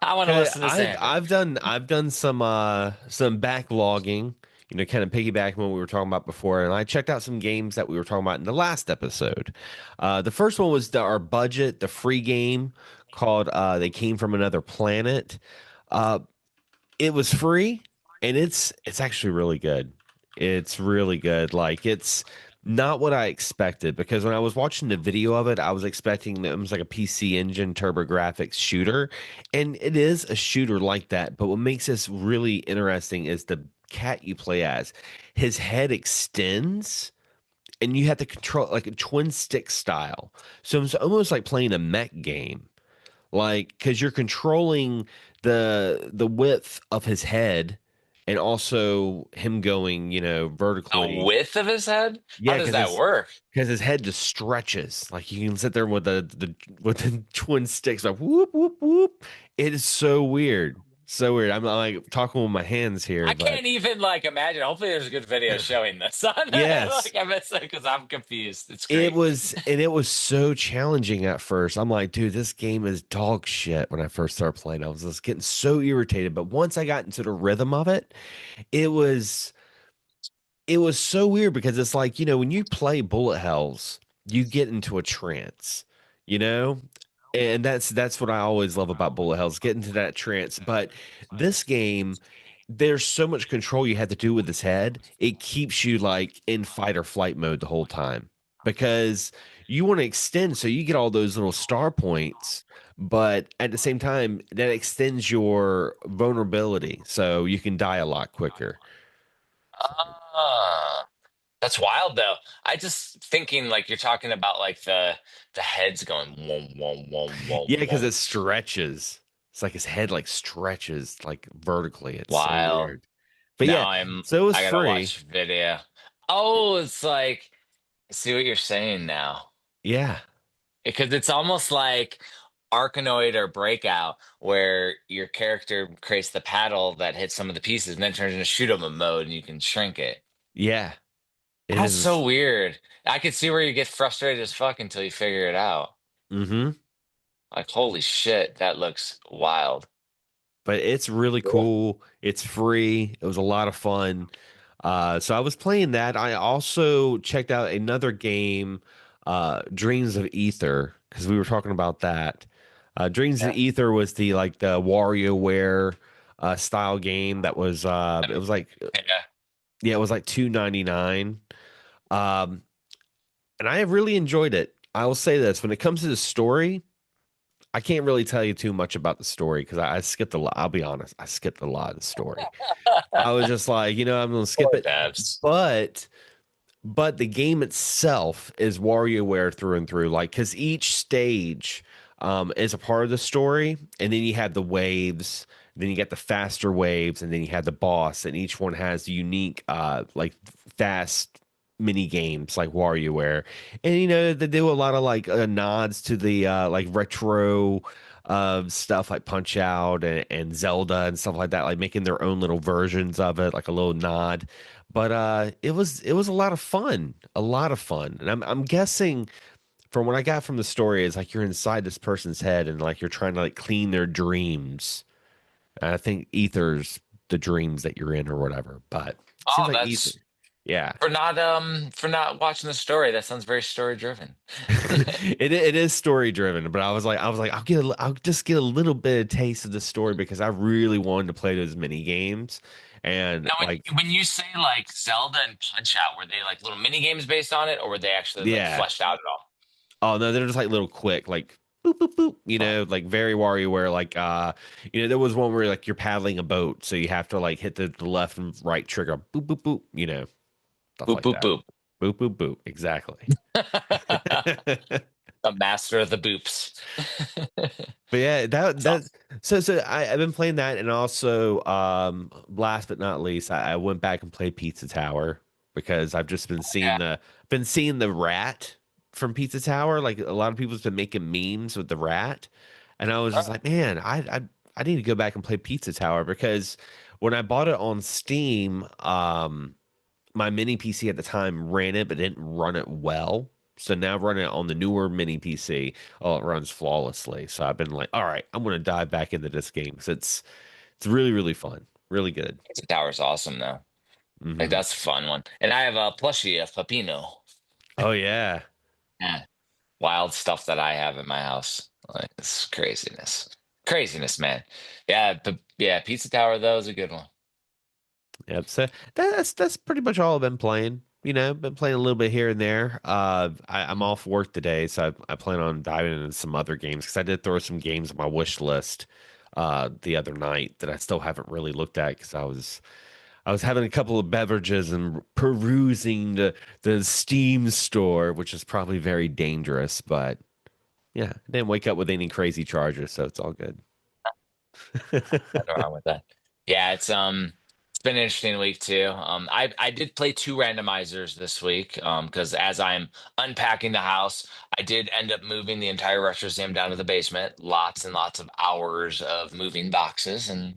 I want to Cause listen to I've Xander. I've done I've done some backlogging, kind of piggybacking what we were talking about before, and I checked out some games that we were talking about in the last episode. The first one was our budget, the free game called They Came from Another Planet. Uh, it was free, and it's actually really good. It's really good. Like it's not what I expected because when I was watching the video of it, I was expecting that it was like a PC Engine TurboGrafx shooter, and it is a shooter like that. But what makes this really interesting is the cat you play as. His head extends, and you have to control like a twin stick style. So it's almost like playing a mech game, like because you're controlling the width of his head and also him going The vertically. width of his head? How Yeah, does that work? because his head just stretches, like you can sit there with the twin sticks like whoop whoop whoop. It is so weird, so weird. I'm like talking with my hands here, I but can't even like imagine. Hopefully, there's a good video showing this on yes. like I missed it because I'm confused. It's It great. was, and it was so challenging at first. I'm like, dude, this game is dog shit. When I first started playing, I was just getting so irritated. But once I got into the rhythm of it, it was, it was so weird because it's like, when you play bullet hells, you get into a trance, you know? And that's what I always love about bullet hells, get into that trance. But this game, there's so much control you have to do with his head. It keeps you like in fight or flight mode the whole time because you want to extend so you get all those little star points, but at the same time, that extends your vulnerability so you can die a lot quicker. Ah, that's wild though. I just thinking like you're talking about like the heads going whoom whoom whoom Yeah, whoom because whoom. it stretches. It's like his head like stretches like vertically. It's so Wild. weird. But yeah, Now I'm so it was I gotta free. watch video. Oh, it's like I see what you're saying now. Yeah. Because it's almost like Arkanoid or Breakout, where your character creates the paddle that hits some of the pieces and then turns into shoot 'em up mode and you can shrink it. Yeah. It That's so is. weird. I could see where you get frustrated as fuck until you figure it out. Mm-hmm. Like, holy shit, that looks wild. But it's really Cool. cool. It's free. It was a lot of fun. So I was playing that. I also checked out another game, Dreams of Ether, because we were talking about that. Dreams of Yeah. Ether was the WarioWare style game that was it Um, was like yeah. yeah, it was like 2.99. Um, and I have really enjoyed it. I will say this, when it comes to the story, I can't really tell you too much about the story because I skipped a lot. I'll be honest, I skipped a lot of the story. I was just like, I'm gonna skip Poor it. devs. But the game itself is WarioWare through and through. Like, because each stage is a part of the story, and then you have the waves, then you get the faster waves, and then you have the boss, and each one has unique, like fast mini games like WarioWare, and they do a lot of like nods to the like retro stuff like Punch Out and Zelda and stuff like that, like making their own little versions of it, like a little nod. But it was a lot of fun, a lot of fun. And I'm guessing from what I got from the story is like you're inside this person's head and like you're trying to like clean their dreams. And I think Ether's the dreams that you're in or whatever. But it seems Oh, like that's Ether. Yeah. For not watching the story. That sounds very story driven. It is story driven, but I was like I'll just get a little bit of taste of the story because I really wanted to play those mini games and Now, like when you say like Zelda and Punch Out, were they like little mini games based on it, or were they actually like yeah. fleshed out at all? Oh no, they're just like little quick like boop boop boop, Huh. like very WarioWare like there was one where like you're paddling a boat, so you have to like hit the left and right trigger boop boop boop, stuff Boop like boop that. boop. Boop boop boop. Exactly. A master of the boops. But yeah, that That's that awesome. I've been playing that, and also last but not least, I went back and played Pizza Tower because I've just Yeah. been seeing the rat from Pizza Tower. Like a lot of people's been making memes with the rat, and I was just Oh, like, man, I need to go back and play Pizza Tower because when I bought it on Steam, my mini PC at the time ran it, but didn't run it well. So now running it on the newer mini PC, oh, it runs flawlessly. So I've been like, all right, I'm gonna dive back into this game because it's really really fun, really good. the tower's awesome though. Like Hmm. that's a fun one. And I have a plushie of Pepino. Oh yeah, Yeah. Wild stuff that I have in my house. Like it's craziness. Craziness, man. Yeah, but yeah, Pizza Tower though is a good one. yep. So that's pretty much all I've been playing. Been playing a little bit here and there. I'm off work today, so I plan on diving into some other games because I did throw some games on my wish list the other night that I still haven't really looked at because I was having a couple of beverages and perusing the Steam store, which is probably very dangerous, but yeah, I didn't wake up with any crazy charges, so it's all good. Nothing wrong with that. Yeah, it's been an interesting week too. I did play two randomizers this week. Because as I'm unpacking the house, I did end up moving the entire retro sim down to the basement. Lots and lots of hours of moving boxes, and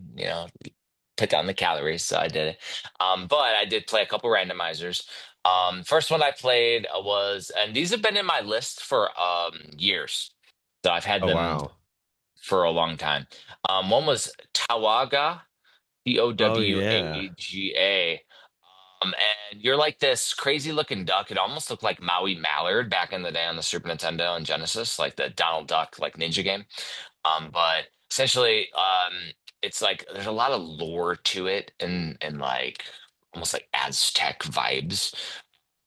put down the calories. So I did it. But I did play a couple randomizers. First one I played was, and these have been in my list for years. So I've had Oh them wow. for a long time. One was Towaga, Oh yeah. Towaga. And you're like this crazy looking duck. It almost looked like Maui Mallard back in the day on the Super Nintendo and Genesis, like the Donald Duck like ninja game. But essentially, it's like there's a lot of lore to it and like almost like Aztec vibes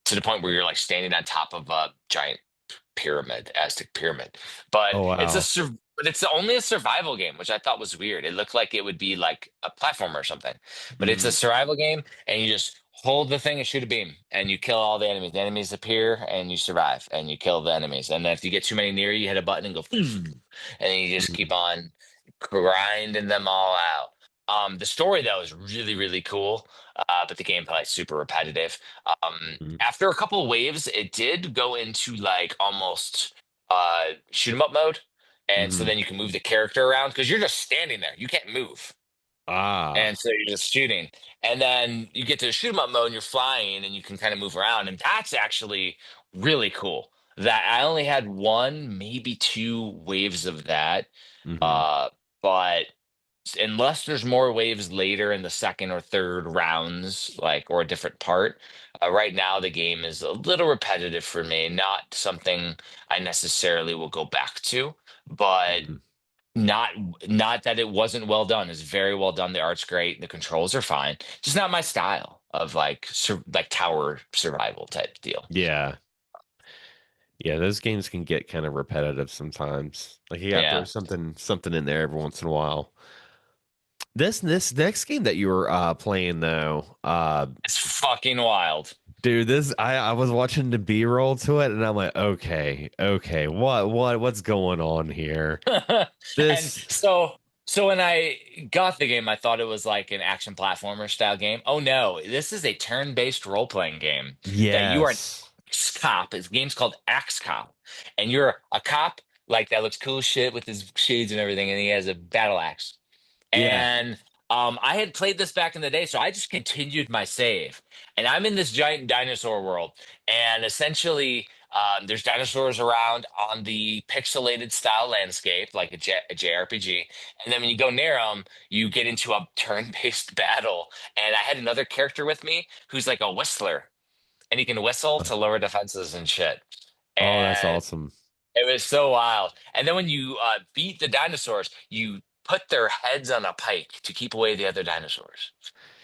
to the point where you're like standing on top of a giant pyramid, Aztec pyramid. But Oh wow. but it's only a survival game, which I thought was weird. It looked like it would be like a platformer or something, but it's a Hmm. survival game, and you just hold the thing and shoot a beam, and you kill all the enemies. The enemies appear, and you survive, and you kill the enemies. And then if you get too many near you, hit a button and go, and then you just keep Hmm. on grinding them all out. The story though is really really cool, but the gameplay is super repetitive. After a couple of waves, it did go into like almost shoot 'em up mode. And so Hmm. then you can move the character around because you're just standing there. You can't move. And Ah. so you're just shooting. And then you get to shoot 'em up mode and you're flying and you can kind of move around. And that's actually really cool. That I only had one, maybe two waves of that. Hmm. Uh, but unless there's more waves later in the second or third rounds, like or a different part. Right now, the game is a little repetitive for me. Not something I necessarily will go back to, but Hmm. not not that it wasn't well done. It's very well done. The art's great. The controls are fine. Just not my style of like like tower survival type deal. Yeah. Yeah, those games can get kind of repetitive sometimes. Like you got to throw Yeah, something in there every once in a while. This next game that you were playing though, it's fucking wild. dude, this I was watching the B-roll to it and I'm like, okay, what's going on here? And This so when I got the game, I thought it was like an action platformer style game. Oh no, this is a turn-based role-playing game that you are an yes. cop. This game's called Axe Cop, and you're a cop like that looks cool as shit with his shades and everything, and he has a battle axe. Yeah. And I had played this back in the day, so I just continued my save. And I'm in this giant dinosaur world. And essentially, there's dinosaurs around on the pixelated style landscape, like a JRPG. And then when you go near them, you get into a turn based battle. And I had another character with me who's like a whistler. and you can whistle to lower defenses and shit. Oh, that's And awesome. it was so wild. And then when you beat the dinosaurs, you put their heads on a pike to keep away the other dinosaurs.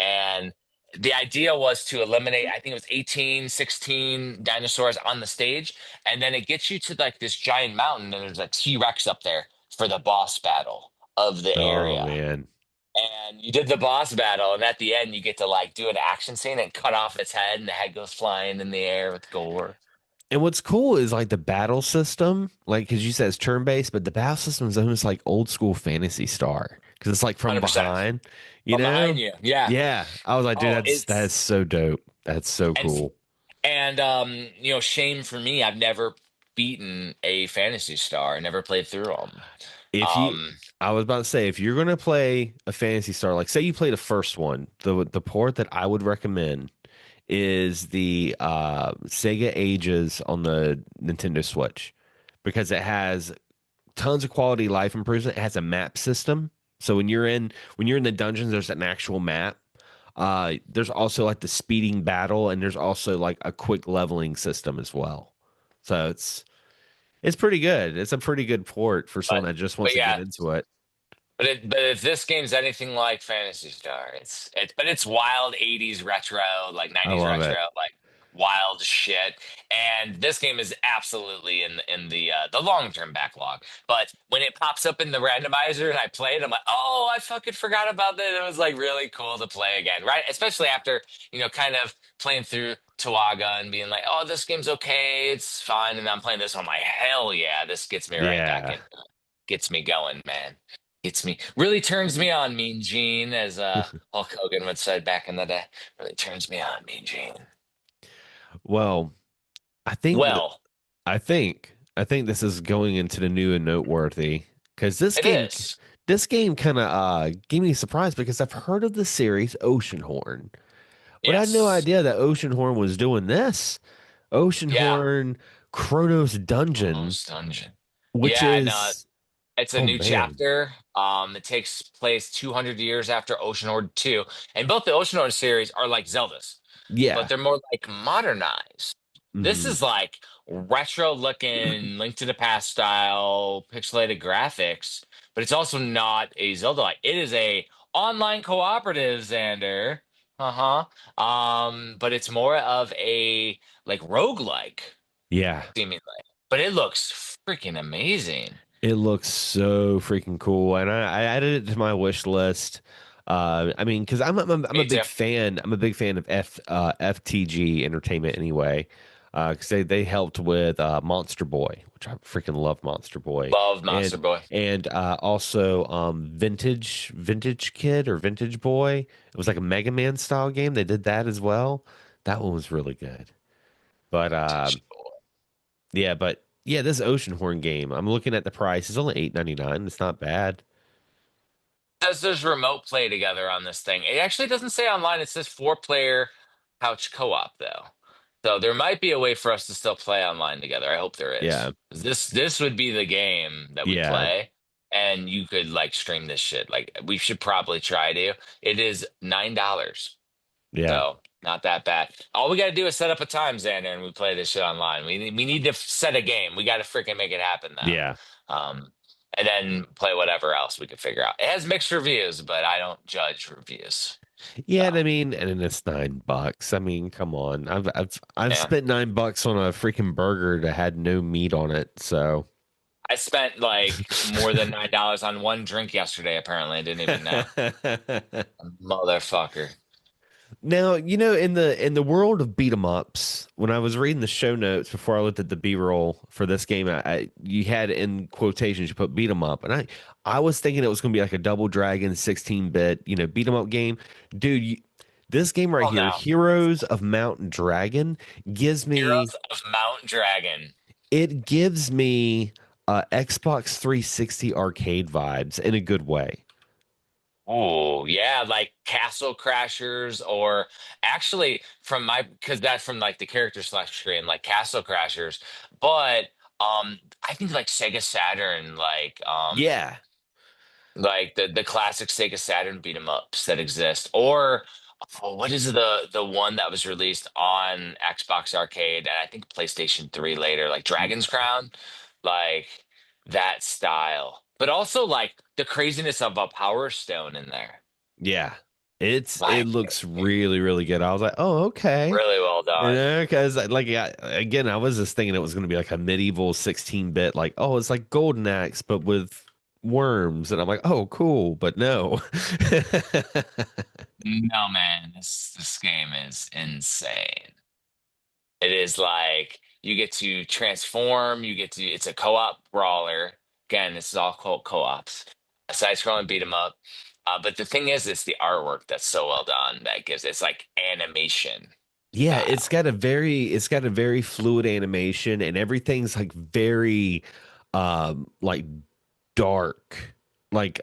And the idea was to eliminate, I think it was 18, 16 dinosaurs on the stage. And then it gets you to like this giant mountain, and there's a T-Rex up there for the boss battle of the Oh area. man. And you did the boss battle, and at the end, you get to like do an action scene and cut off its head, and the head goes flying in the air with gore. And what's cool is like the battle system, like because you said it's turn based, but the battle system is almost like old school Fantasy Star because it's like from 100% behind, you from behind know? you. Yeah. Yeah, I was like, dude, Oh, that's it's so dope. That's so and cool. shame for me. I've never beaten a Fantasy Star. I never played through them. If you, Um, I was about to say, if you're gonna play a Fantasy Star, like say you play the first one, the port that I would recommend is the Sega Ages on the Nintendo Switch because it has tons of quality life improvement. It has a map system. So when you're in the dungeons, there's an actual map. There's also like the speeding battle, and there's also like a quick leveling system as well. So it's pretty good. It's a pretty good port for but someone that just wants but to get yeah, into it. but if this game's anything like Phantasy Star, it's wild 80s retro, like I 90s love retro, it. like wild shit. And this game is absolutely in the long-term backlog. But when it pops up in the randomizer and I play it, I'm like, oh, I fucking forgot about that. It was like really cool to play again, right? Especially after, kind of playing through Towaga and being like, oh, this game's okay, it's fine. And I'm playing this one, I'm like, hell yeah, this gets me right back Yeah. in. Gets me going, man. Gets me, really turns me on, Mean Gene, as Hulk Hogan would say back in the day. Really turns me on, Mean Gene. Well, I think that Well, I think this is going into the new and noteworthy because it is. this game kind of gave me a surprise because I've heard of the series Oceanhorn, but I had no Yes. idea that Oceanhorn was doing this. Yeah. Oceanhorn Chronos Dungeon, Chronos Dungeon. which Yeah, no, is it's a oh new man, chapter. It takes place 200 years after Oceanhorn 2. And both the Oceanhorn series are like Zeldas, but yeah, they're more like modernized. This hmm is like retro looking, Link to the Past style, pixelated graphics, but it's also not a Zelda like. It is a online cooperative, Xander. Uh-huh. But it's more of a like roguelike, yeah. seemingly. But it looks freaking amazing. It looks so freaking cool, and I added it to my wish list. I mean, because I'm a Me big too. fan. I'm a big fan of FTG Entertainment anyway. Because they helped with Monster Boy, which I freaking love Monster Boy, Love Monster and Boy. also Vintage Kid or Vintage Boy. It was like a Mega Man style game. They did that as well. That one was really good. But Vintage Boy. yeah, this Oceanhorn game, I'm looking at the price. It's only 8.99. It's not bad. Says there's remote play together on this thing. It actually doesn't say online. It says four-player couch co-op though. So there might be a way for us to still play online together. I hope there Yeah, is. This would be the game that we yeah, play, and you could like stream this shit. Like we should probably try to. It is $9. yeah, So not that bad. All we got to do is set up a time, Xander, and we play this shit online. We need to set a game. We got to freaking make it happen now. yeah, And then play whatever else we could figure out. It has mixed reviews, but I don't judge reviews. yeah. So And I mean, and then it's $9. I mean, come on. I've yeah, spent $9 on a freaking burger that had no meat on it. So I spent like more than $9 on one drink yesterday. Apparently, I didn't even know. Motherfucker. now, in the world of beat 'em ups, when I was reading the show notes before I looked at the B-roll for this game, you had in quotations you put beat 'em up, and I was thinking it was going to be like a Double Dragon 16-bit, beat 'em up game. Dude, this game right Well, here, now Heroes of Mountain Dragon, gives me Heroes of Mount Dragon. it gives me Xbox 360 arcade vibes in a good way. Oh, yeah, like Castle Crashers, or actually from my because that's from like the character select screen, like Castle Crashers. But I think like Sega Saturn, Yeah. like the classic Sega Saturn beat 'em ups that exist, or Oh, what is the one that was released on Xbox Arcade and I think PlayStation 3 later, like Dragon's Crown, like that style. But also like the craziness of a Power Stone in there. Yeah. It Like looks really, really good. I was like, oh, okay. really well You done. know, because like again, I was just thinking it was going to be like a medieval 16-bit, like, oh, it's like Golden Axe, but with worms. And I'm like, oh, cool. But no. No, man, this game is insane. It is like you get to transform, you get to it's a co-op brawler. Again, this is all co-ops. A side-scrolling beat 'em up. But the thing is, it's the artwork that's so well done that gives it's like animation Yeah, style. it's got a very fluid animation and everything's like very like dark, like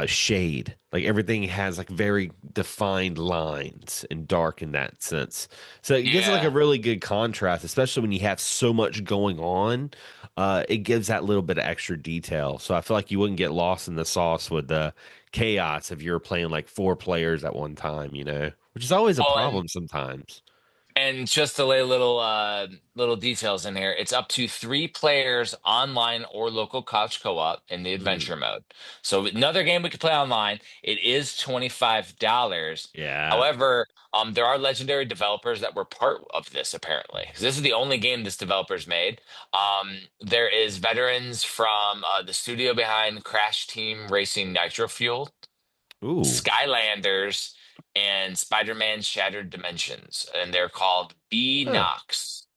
shade. Like everything has like very defined lines and dark in that sense. So it gives it like a Yeah. really good contrast, especially when you have so much going on. It gives that little bit of extra detail. So I feel like you wouldn't get lost in the sauce with the chaos if you're playing like four players at one time, you know, which is always a Well, and problem sometimes. And just to lay little details in here, it's up to three players online or local couch co-op in the Mm, adventure mode. So another game we could play online. It is $25. yeah. However, there are legendary developers that were part of this apparently. 'Cause this is the only game this developer's made. There is veterans from the studio behind Crash Team Racing Nitro Fuel. Ooh. Skylanders and Spider-Man Shattered Dimensions, and they're called B Huh. Nox.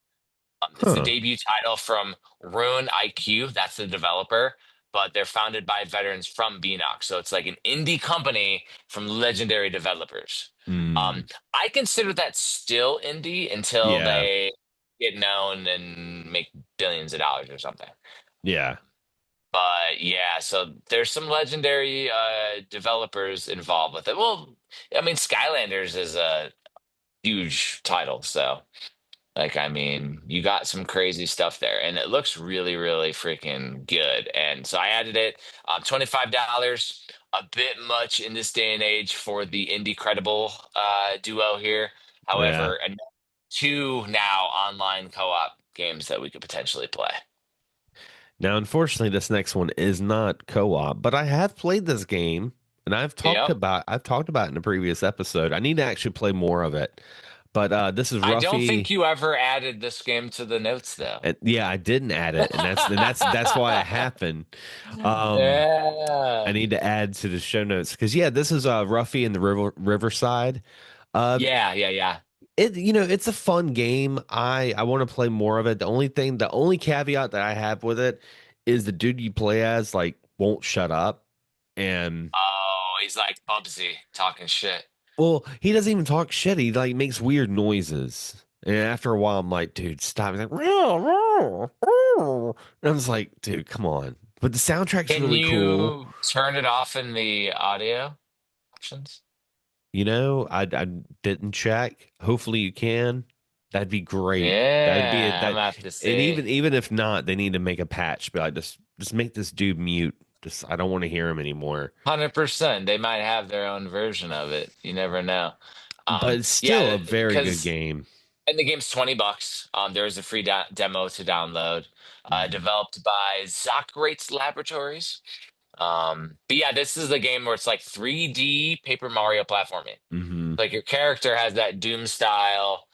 It's the Huh. debut title from Rune IQ. That's the developer, but they're founded by veterans from Beanox. So it's like an indie company from legendary developers. Um, Mm. I consider that still indie until Yeah. they get known and make billions of dollars or something. Yeah. But yeah, so there's some legendary developers involved with it. Well, I mean, Skylanders is a huge title, so like I mean, you got some crazy stuff there, and it looks really, really freaking good. And so I added it, $25, a bit much in this day and age for the indie credible duo here. Yeah. However, and two now online co-op games that we could potentially play. Now, unfortunately, this next one is not co-op, but I have played this game and Yep. I've talked about it in a previous episode. I need to actually play more of it. But this is I don't think Ruffy. you ever added this game to the notes, though. And yeah, I didn't add it, and that's why it happened. Um, I Yeah. need to add to the show notes because yeah, this is Ruffy in the Riverside. Uh, Yeah, yeah, yeah. it's a fun game. I want to play more of it. The only caveat that I have with it is the dude you play as like won't shut up, and Oh, he's like Bubsy talking shit. well, he doesn't even talk shit. He like makes weird noises, and after a while, I'm like, dude, stop. He's like, "Row, row, row." And I was like, dude, come on. But the soundtrack's Can really cool. you turn it off in the audio options? I didn't check. Hopefully you can. That'd be great. That'd be Yeah, I'm that. gonna have to And see. even if not, they need to make a patch. But I just make this dude mute. Just I don't want to hear him anymore. 100%. They might have their own version of it. You never know. But it's still Yeah, a very good because game. and the game's $20. There is a free demo to download. Mm-hmm. Developed by Zocrates Laboratories. But yeah, this is the game where it's like 3D Paper Mario platforming. Mm-hmm. Like your character has that Doom style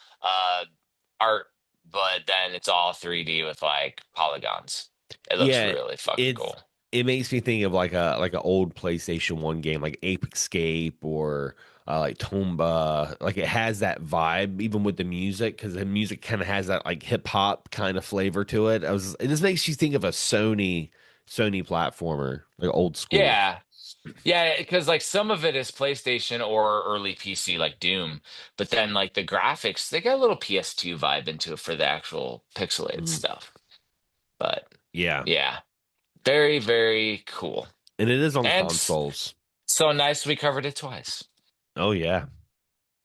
art, but then it's all 3D with like polygons. It looks Yeah, really fucking it's cool. it makes me think of like an old PlayStation 1 game like Ape Escape or like Tomba. Like it has that vibe even with the music because the music kind of has that like hip hop kind of flavor to it. And this makes you think of a Sony platformer, like old school. Yeah. Yeah, because like some of it is PlayStation or early PC like Doom, but then like the graphics, they got a little PS2 vibe into it for the actual pixelated Mm. stuff. But Yeah, yeah, very, very cool. and it is on And consoles. so nice we covered it twice. Oh yeah.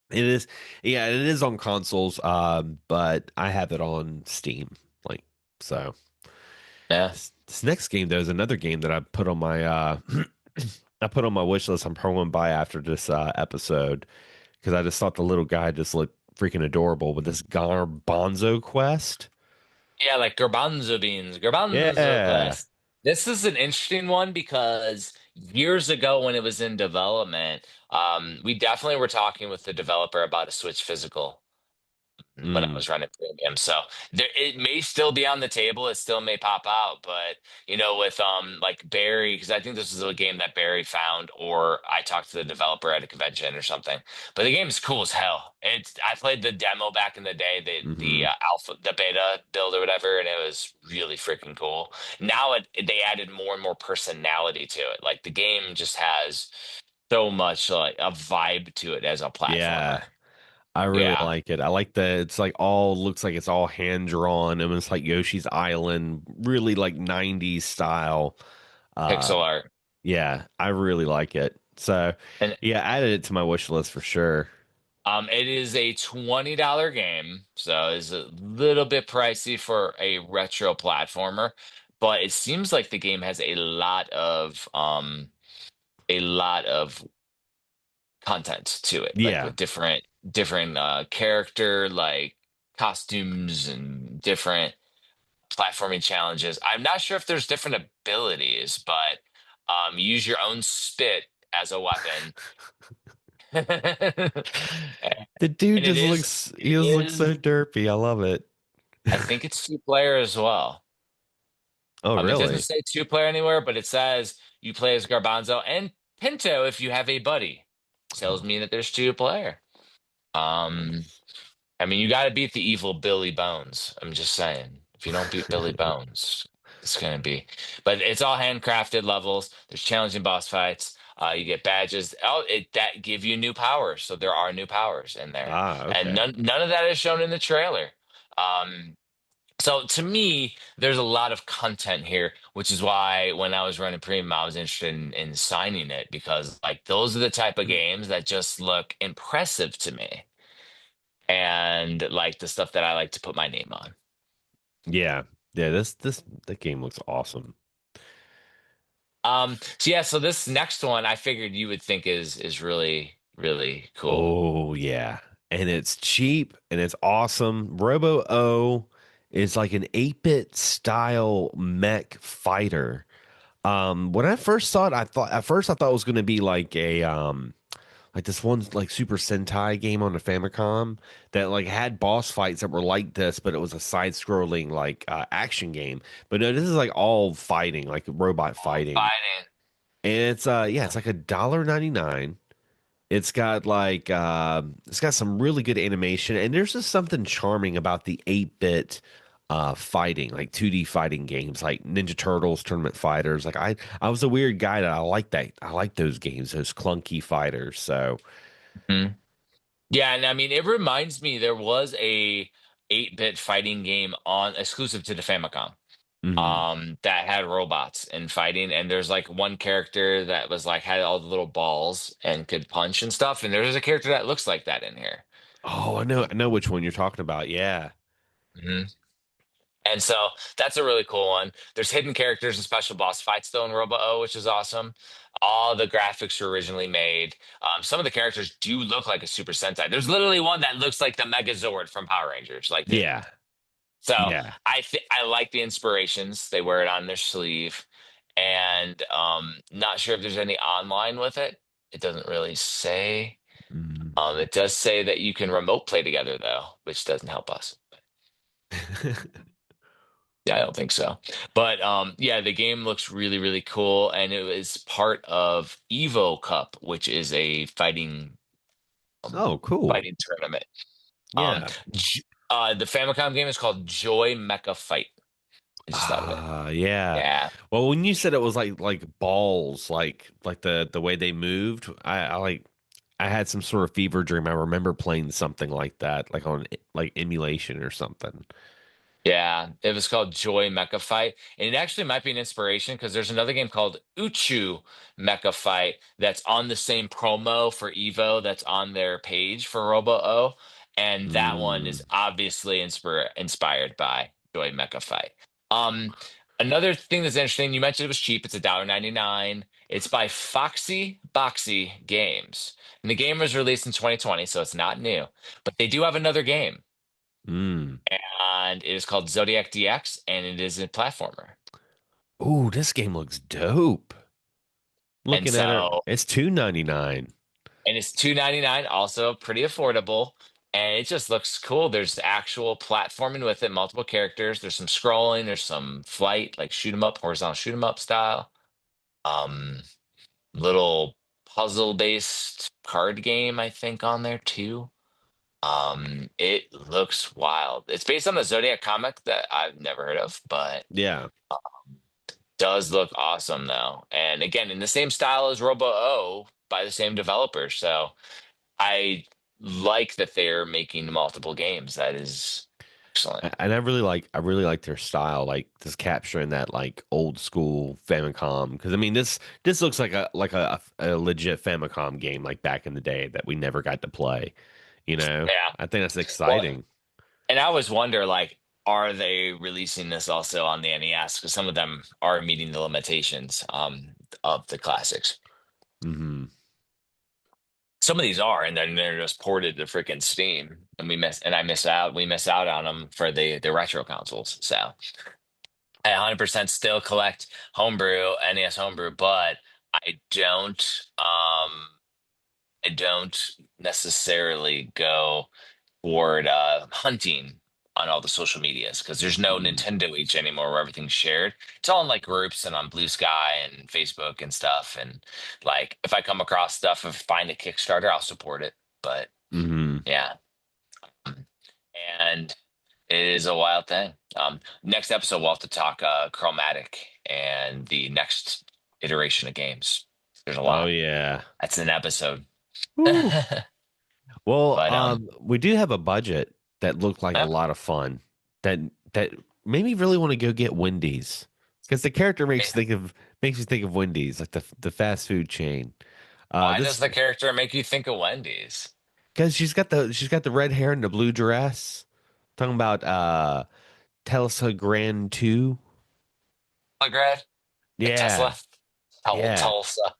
It is, yeah, it is on consoles. But I have it on Steam. Like so. Yeah. This next game though is another game that I put on my I put on my wish list. I'm probably gonna buy after this episode because I just thought the little guy just looked freaking adorable with this Garbanzo quest. Yeah, like garbanzo beans, garbanzo Yeah. quest. This is an interesting one because years ago when it was in development, we definitely were talking with the developer about a Switch physical when I Mm. was running premium. So there, it may still be on the table. It still may pop out, but with like Barry, because I think this is a game that Barry found, or I talked to the developer at a convention or something. But the game is cool as hell. It's I played the demo back in the day, the Hmm. alpha, the beta build or whatever, and it was really freaking cool. Now they added more and more personality to it. Like the game just has so much like a vibe to it as a Yeah. platformer. I really Yeah. like it. I like the it's like all looks like it's all hand drawn and it's like Yoshi's Island, really like 90s style. Uh Pixel art. yeah, I really like it. So And yeah, added it to my wish list for sure. it is a $20 game, so it's a little bit pricey for a retro platformer, but it seems like the game has a lot of content to it, like Yeah. with different character like costumes and different platforming challenges. I'm not sure if there's different abilities, but use your own spit as a weapon. The dude And just looks he it just looks so is, derpy. I love it. I think it's two-player as well. Oh, It doesn't really? say two-player anywhere, but it says you play as Garbanzo and Pinto if you have a buddy. Tells Oh. me that there's two-player. Um, I mean, you got to beat the evil Billy Bones. I'm just saying. If you don't beat Billy Bones, it's gonna be. But it's all handcrafted levels. There's challenging boss fights. You get badges. Oh, it that give you new powers. So there are new powers in there, Ah, and okay. none of that is shown in the trailer. Um, so to me, there's a lot of content here, which is why when I was running Premium, I was interested in signing it because like those are the type of games that just look impressive to me and like the stuff that I like to put my name on. Yeah. Yeah, this that game looks awesome. So yeah, so this next one I figured you would think is really, really cool. Oh yeah. And it's cheap and it's awesome. Robo O is like an 8-bit style mech fighter. When I first saw it, I thought it was gonna be like this one like Super Sentai game on the Famicom that like had boss fights that were like this, but it was a side-scrolling like action game. But no, this is like all fighting, like robot Oh, fighting. fighting. And it's yeah, it's like $1.99. It's got some really good animation, and there's just something charming about the 8-bit fighting, like 2D fighting games like Ninja Turtles, Tournament Fighters. Like I was a weird guy that I like that. I like those games, those clunky fighters. So Mhm. Yeah, and I mean it reminds me there was a 8-bit fighting game on exclusive to the Famicom. mhm. That had robots and fighting, and there's like one character that was like had all the little balls and could punch and stuff, and there's a character that looks like that in here. Oh, I know which one you're talking about. Yeah. Mhm. And so that's a really cool one. There's hidden characters and special boss fights though in Robo-O, which is awesome. All the graphics were originally made. Some of the characters do look like a Super Sentai. There's literally one that looks like the Megazord from Power Rangers. Like this. Yeah. So Yeah. I like the inspirations. They wear it on their sleeve, and not sure if there's any online with it. It doesn't really say. Mm. It does say that you can remote play together though, which doesn't help us. Yeah, I don't think so. But yeah, the game looks really, really cool, and it was part of Evo Cup, which is a um, Oh, cool. fighting tournament. Um, Yeah. the Famicom game is called Joy Mecha Fight. I just thought of it. Yeah. Yeah, Well, when you said it was like balls, like the way they moved, I like I had some sort of fever dream. I remember playing something like that, like on like emulation or something. yeah. It was called Joy Mecha Fight, and it actually might be an inspiration because there's another game called Uchu Mecha Fight that's on the same promo for Evo that's on their page for Robo-O, and that one Mm. is obviously inspired by Joy Mecha Fight. Um, Another thing that's interesting, you mentioned it was cheap. It's $1.99. It's by Foxy Boxy Games. And the game was released in 2020, so it's not new. But they do have another game, Mm. and it is called Zodiac DX, and it is a platformer. Ooh, this game looks dope. And Looking at it, so, it's 2.99. and it's 2.99, also pretty affordable. And it just looks cool. There's actual platforming with it, multiple characters. There's some scrolling, there's some flight, like shoot 'em up, horizontal shoot 'em up style. Um, Little puzzle based card game, I think, on there too. It looks wild. It's based on the Zodiac comic that I've never heard of, but Yeah. does look awesome though. And again, in the same style as Robo O by the same developer. So I like that they're making multiple games. That is excellent. And I really like their style, like just capturing that like old school Famicom. Because I mean, this looks like a legit Famicom game, like back in the day that we never got to play. You know, Yeah. I think that's Well, exciting. and I always wonder, like, are they releasing this also on the NES? Because some of them are meeting the limitations of the classics. Hmm. Some of these are, and then they're just ported to freaking Steam, and we miss out on them for the retro consoles. So I 100% still collect homebrew, NES homebrew, but I don't, I don't necessarily go toward hunting on all the social medias because there's no Hmm. Nintendo each anymore where everything's shared. It's all in like groups and on Blue Sky and Facebook and stuff. And like if I come across stuff, if I find a Kickstarter, I'll support it. But Hmm. yeah, and it is a wild thing. Next episode we'll have to talk Chromatic and the next iteration of games. There's a Oh lot. yeah. That's an episode. Woo. Well, But we do have a budget that looked like a yep. lot of fun. That that made me really want to go get Wendy's because the character makes me think of Wendy's, like the fast food chain. Why does This the character make you think of Wendy's? because she's got the red hair and the blue dress. Talking about Telsa Grand 2. Grad? Like Yeah, Tesla? yeah. Tulsa.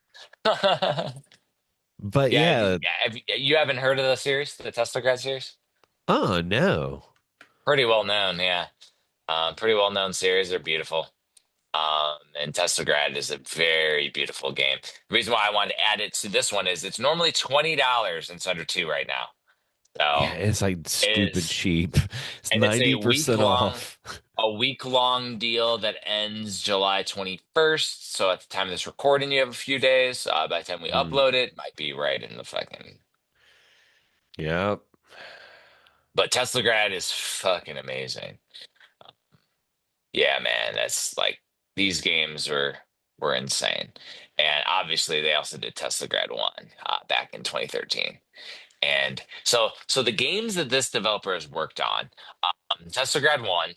But Yeah, yeah. you haven't heard of the series, the Tesla Grad series? Oh no. Pretty well known, yeah. Pretty well known series. They're beautiful. And Tesla Grad is a very beautiful game. The reason why I wanted to add it to this one is it's normally $20 and it's under two right now. Yeah, So it's like it stupid is, cheap. It's and it's 90% off. a week long deal that ends July 21st. So at the time of this recording, you have a few days. By the time we Mm. upload it, might be right in the fucking. Yep. But Tesla Grad is fucking amazing. Yeah, man, that's like these games were insane. And obviously, they also did Tesla Grad 1 back in 2013. And so the games that this developer has worked on, Grad 1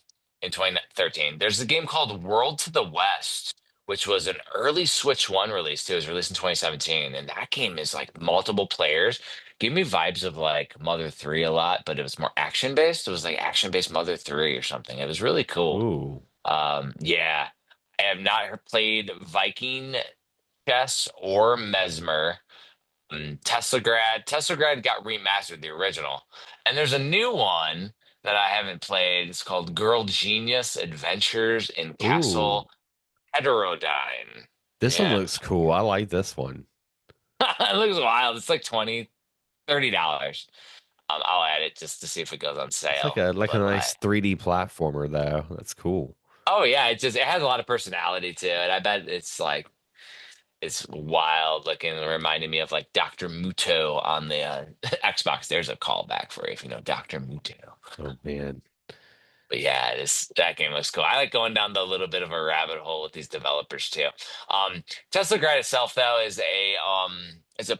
in 2013, there's a game called World to the West, which was an early Switch 1 release too. It was released in 2017. And that game is like multiple players. Gave me vibes of like Mother 3 a lot, but it was more action based. It was like action based Mother 3 or something. It was really cool. Ooh. Yeah, I have not played Viking Chess or Mesmer. Tesla Grad got remastered, the original. And there's a new one that I haven't played. It's called Girl Genius Adventures in Ooh. Castle Heterodyne. This one Yeah. looks cool. I like this one. It looks wild. It's like $30. I'll add it just to see if it goes on It's like sale. a But nice 3D platformer though. That's cool. oh yeah, it has a lot of personality to it. I bet it's wild looking, reminding me of like Dr. Muto on the Xbox. There's a callback for you if you know Dr. Muto. Oh man. But yeah, that game looks cool. I like going down the little bit of a rabbit hole with these developers too. Tesla Grad itself though is a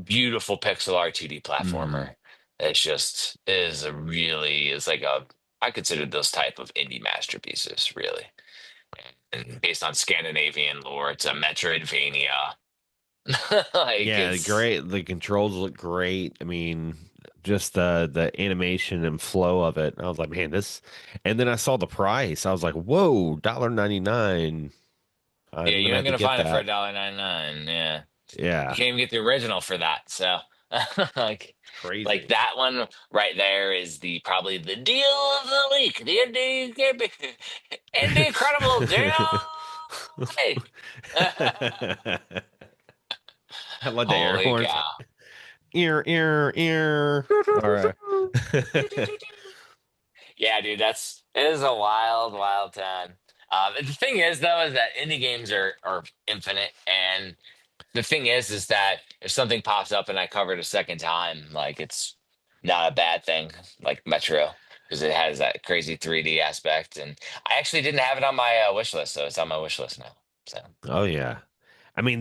beautiful pixel art 2D Hmm. platformer. It's just is a really is like a I consider those type of indie masterpieces really. And based on Scandinavian lore, it's a Metroidvania. Like Yeah, it's great. The controls look great. I mean, just the animation and flow of it. I was like, man, this. And then I saw the price. I was like, whoa, $1.99. Yeah, I'm you gonna ain't have to gonna get find it for that. $1.99. Yeah. You Yeah, can't even get the original for that. So like like crazy. that one right there is the probably the deal of the week. The indie incredible deal. Hey. I love the air Holy horns. cow. Ear, ear, ear. All right. Yeah, dude, it is a wild, wild time. The thing is, though, is that indie games are infinite, and the thing is that if something pops up and I cover it a second time, like it's not a bad thing, like Metro, because it has that crazy 3D aspect, and I actually didn't have it on my wish list, so it's on my wish list now. So Oh yeah. I mean,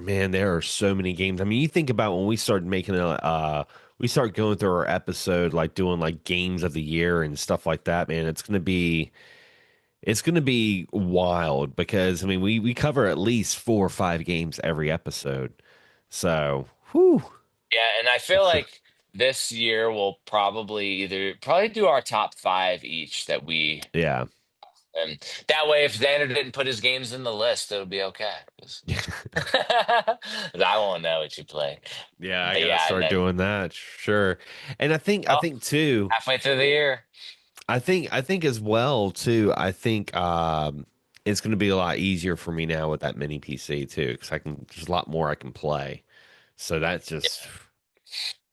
man, there are so many games. I mean, you think about when we started making we start going through our episode, like doing like games of the year and stuff like that, man. It's gonna be wild because I mean, we cover at least 4 or 5 games every episode. So, whew. yeah, and I feel like this year we'll probably do our top five each that we. Yeah. And that way, if Xander didn't put his games in the list, it'll be okay. 'Cause I won't know what you play. Yeah, I But gotta yeah, and start then doing that. Sure. And I oh, think too, halfway through the year. I think as well too, I think it's gonna be a lot easier for me now with that mini PC too, because I can there's a lot more I can play. So that's just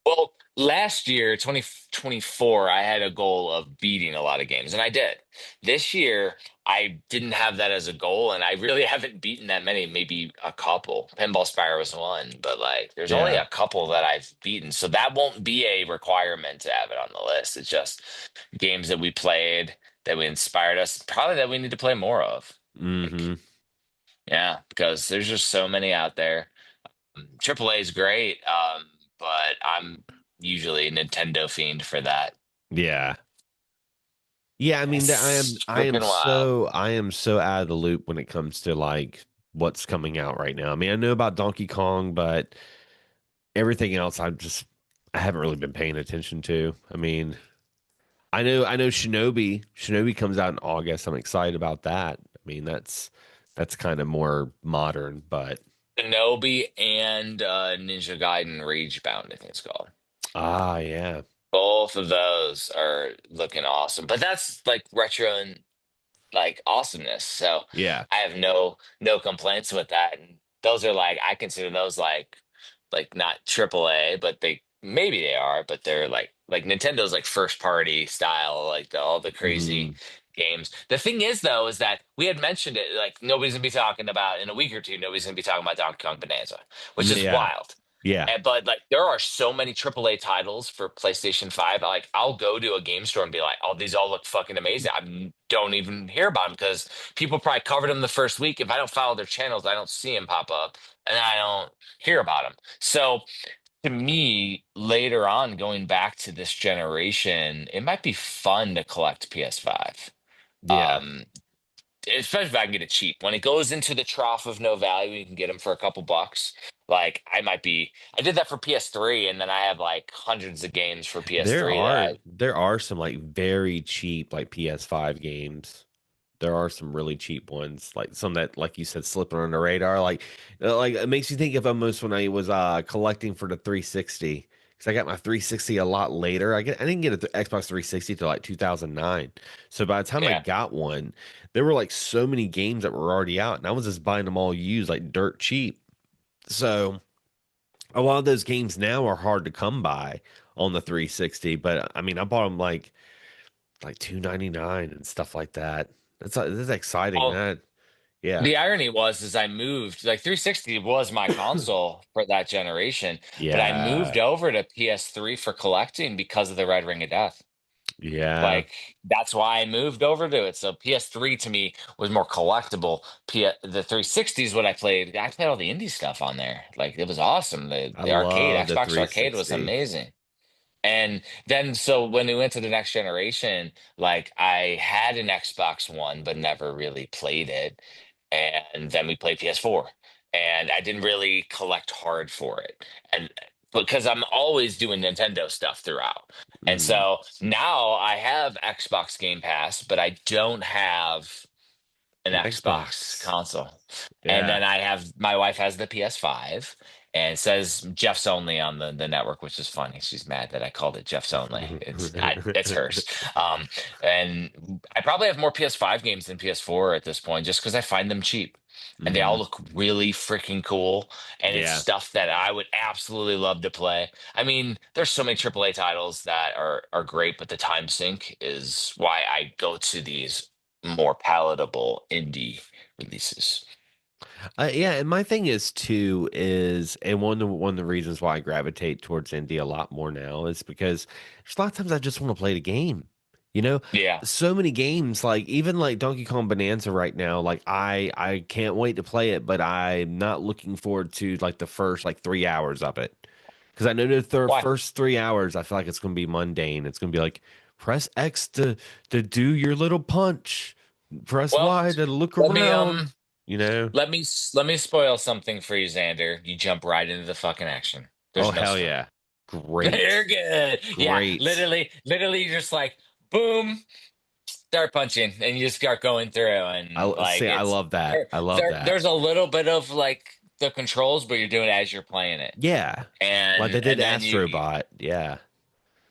Well, last year, 2024, I had a goal of beating a lot of games, and I did. This year, I didn't have that as a goal, and I really haven't beaten that many, maybe a couple. Pinball Spire was one, but like there's only yeah. a couple that I've beaten. So that won't be a requirement to have it on the list. It's just games that we played that we inspired us, probably that we need to play more of. Like, Hmm. yeah, because there's just so many out there. AAA is great, but I'm usually a Nintendo fiend for that. Yeah. Yeah, I mean, It's freaking wild. I am so out of the loop when it comes to like what's coming out right now. I mean, I know about Donkey Kong, but everything else I haven't really been paying attention to. I mean, I know Shinobi comes out in August. I'm excited about that. I mean, that's kind of more modern, but Shinobi and Ninja Gaiden Ragebound, I think it's called. yeah. Both of those are looking awesome. But that's like retro and like awesomeness. So Yeah. I have no complaints with that. And those are like I consider those like not AAA, but they maybe they are, but they're like Nintendo's like first party style, like all the crazy Mm, games. The thing is though, is that we had mentioned it, like nobody's gonna be talking about in a week or two, nobody's gonna be talking about Donkey Kong Bonanza, which is yeah. wild. Yeah. But like there are so many AAA titles for PlayStation 5. Like I'll go to a game store and be like, "Oh, these all look fucking amazing." I don't even hear about them because people probably covered them the first week. If I don't follow their channels, I don't see them pop up, and I don't hear about them. So to me, later on, going back to this generation, it might be fun to collect PS5. Yeah. Um, Especially if I can get it cheap. When it goes into the trough of no value, you can get them for a couple bucks. Like I did that for PS3, and then I have like hundreds of games for PS3 that I, There are some like very cheap like PS5 games. There are some really cheap ones, like some that, like you said, slipping on the radar. Like it makes you think of almost when I was collecting for the 360 because I got my 360 a lot later. I didn't get a Xbox 360 till like 2009. So by the time I yeah. got one, there were like so many games that were already out, and I was just buying them all used, like dirt cheap. So a lot of those games now are hard to come by on the 360. But I mean, I bought them like 2.99 and stuff like that. That's exciting. Well, That yeah. the irony was is I moved like 360 was my console for that generation, but I moved Yeah. over to PS3 for collecting because of the Red Ring of Death. Yeah. Like that's why I moved over to it. So PS3 to me was more collectible. The 360 is what I played. I played all the indie stuff on there. Like it was awesome. I The arcade, love the Xbox Arcade was 360. amazing. And then so when we went to the next generation, like I had an Xbox One, but never really played it. And then we played PS4. And I didn't really collect hard for it. And because I'm always doing Nintendo stuff throughout. And Mm, so now I have Xbox Game Pass, but I don't have an an Xbox Xbox. console. And Yeah. then I have my wife has the PS5 and it says Jeff's only on the network, which is funny. She's mad that I called it Jeff's only. It's hers. Um, and I probably have more PS5 games than PS4 at this point, just because I find them cheap. And they all Hmm. look really freaking cool. And it's Yeah. stuff that I would absolutely love to play. I mean, there's so many AAA titles that are great, but the time sink is why I go to these more palatable indie releases. Yeah, and my thing is too is, and one of the reasons why I gravitate towards indie a lot more now is because there's a lot of times I just want to play the game. You know, Yeah. so many games, like even like Donkey Kong Bonanza right now, like I can't wait to play it, but I'm not looking forward to like the first like 3 hours of it. Because I know the Why? first 3 hours, I feel like it's going to be mundane. It's going to be like press X to do your little punch, press Well, Y to look let me around. You know. let me spoil something for you, Xander. You jump right into the fucking action. Oh There's no hell story. yeah. Great. You're good. Yeah, Great. literally, you're just like boom, start punching, and you just start going through, and like See, I it's love that. I love that. there's a little bit of like the controls, but you're doing it as you're playing it, Yeah. Like they did and then Astrobot. Yeah.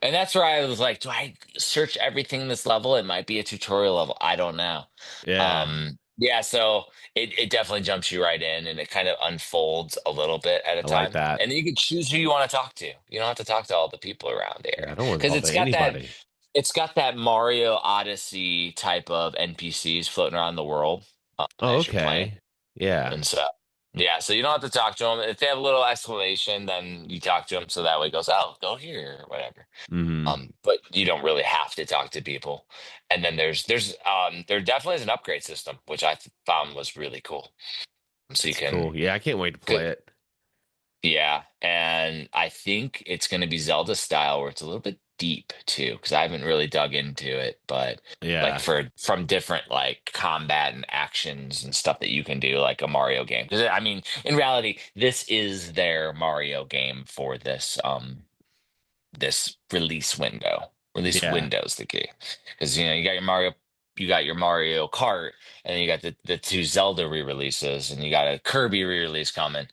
and that's where I was like, do I search everything in this level? It might be a tutorial level. I don't know. Yeah. Yeah, so it definitely jumps you right in and it kind of unfolds a little bit at a I like time. that. And then you can choose who you want to talk to. You don't have to talk to all the people around Yeah, I here. don't want to Because talk to anybody. it's got that Mario Odyssey type of NPCs floating around the world Oh, as you're playing. okay. Yeah. And so, yeah, so you don't have to talk to them. If they have a little exclamation, then you talk to them so that way it goes, oh, go here or whatever. Hmm. But you don't really have to talk to people. And then there definitely is an upgrade system, which found was really cool. So you That's can cool. Yeah, I can't wait to good play it. yeah, and I think it's going to be Zelda style where it's a little bit deep too, because I haven't really dug into it, but like Yeah. for from different like combat and actions and stuff that you can do like a Mario game. Because I mean, in reality, this is their Mario game for this release window. Release Yeah. window's the key. Because you got your Mario Kart, and then you got the two Zelda re-releases, and you got a Kirby re-release coming.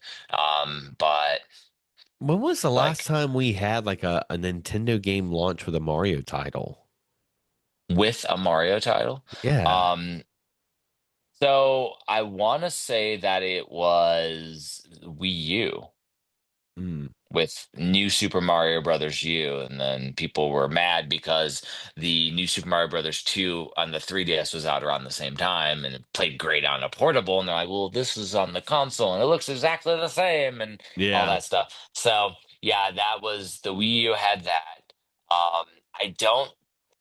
But When was the last like time we had like a Nintendo game launch with a Mario title? with a Mario title. Yeah. Um, so I want to say that it was Wii U. Mm. With New Super Mario Brothers U, and then people were mad because the New Super Mario Brothers 2 on the 3DS was out around the same time and it played great on a portable, and they're like, well, this is on the console and it looks exactly the same and all Yeah. that stuff. So yeah, that was the Wii U had that. I don't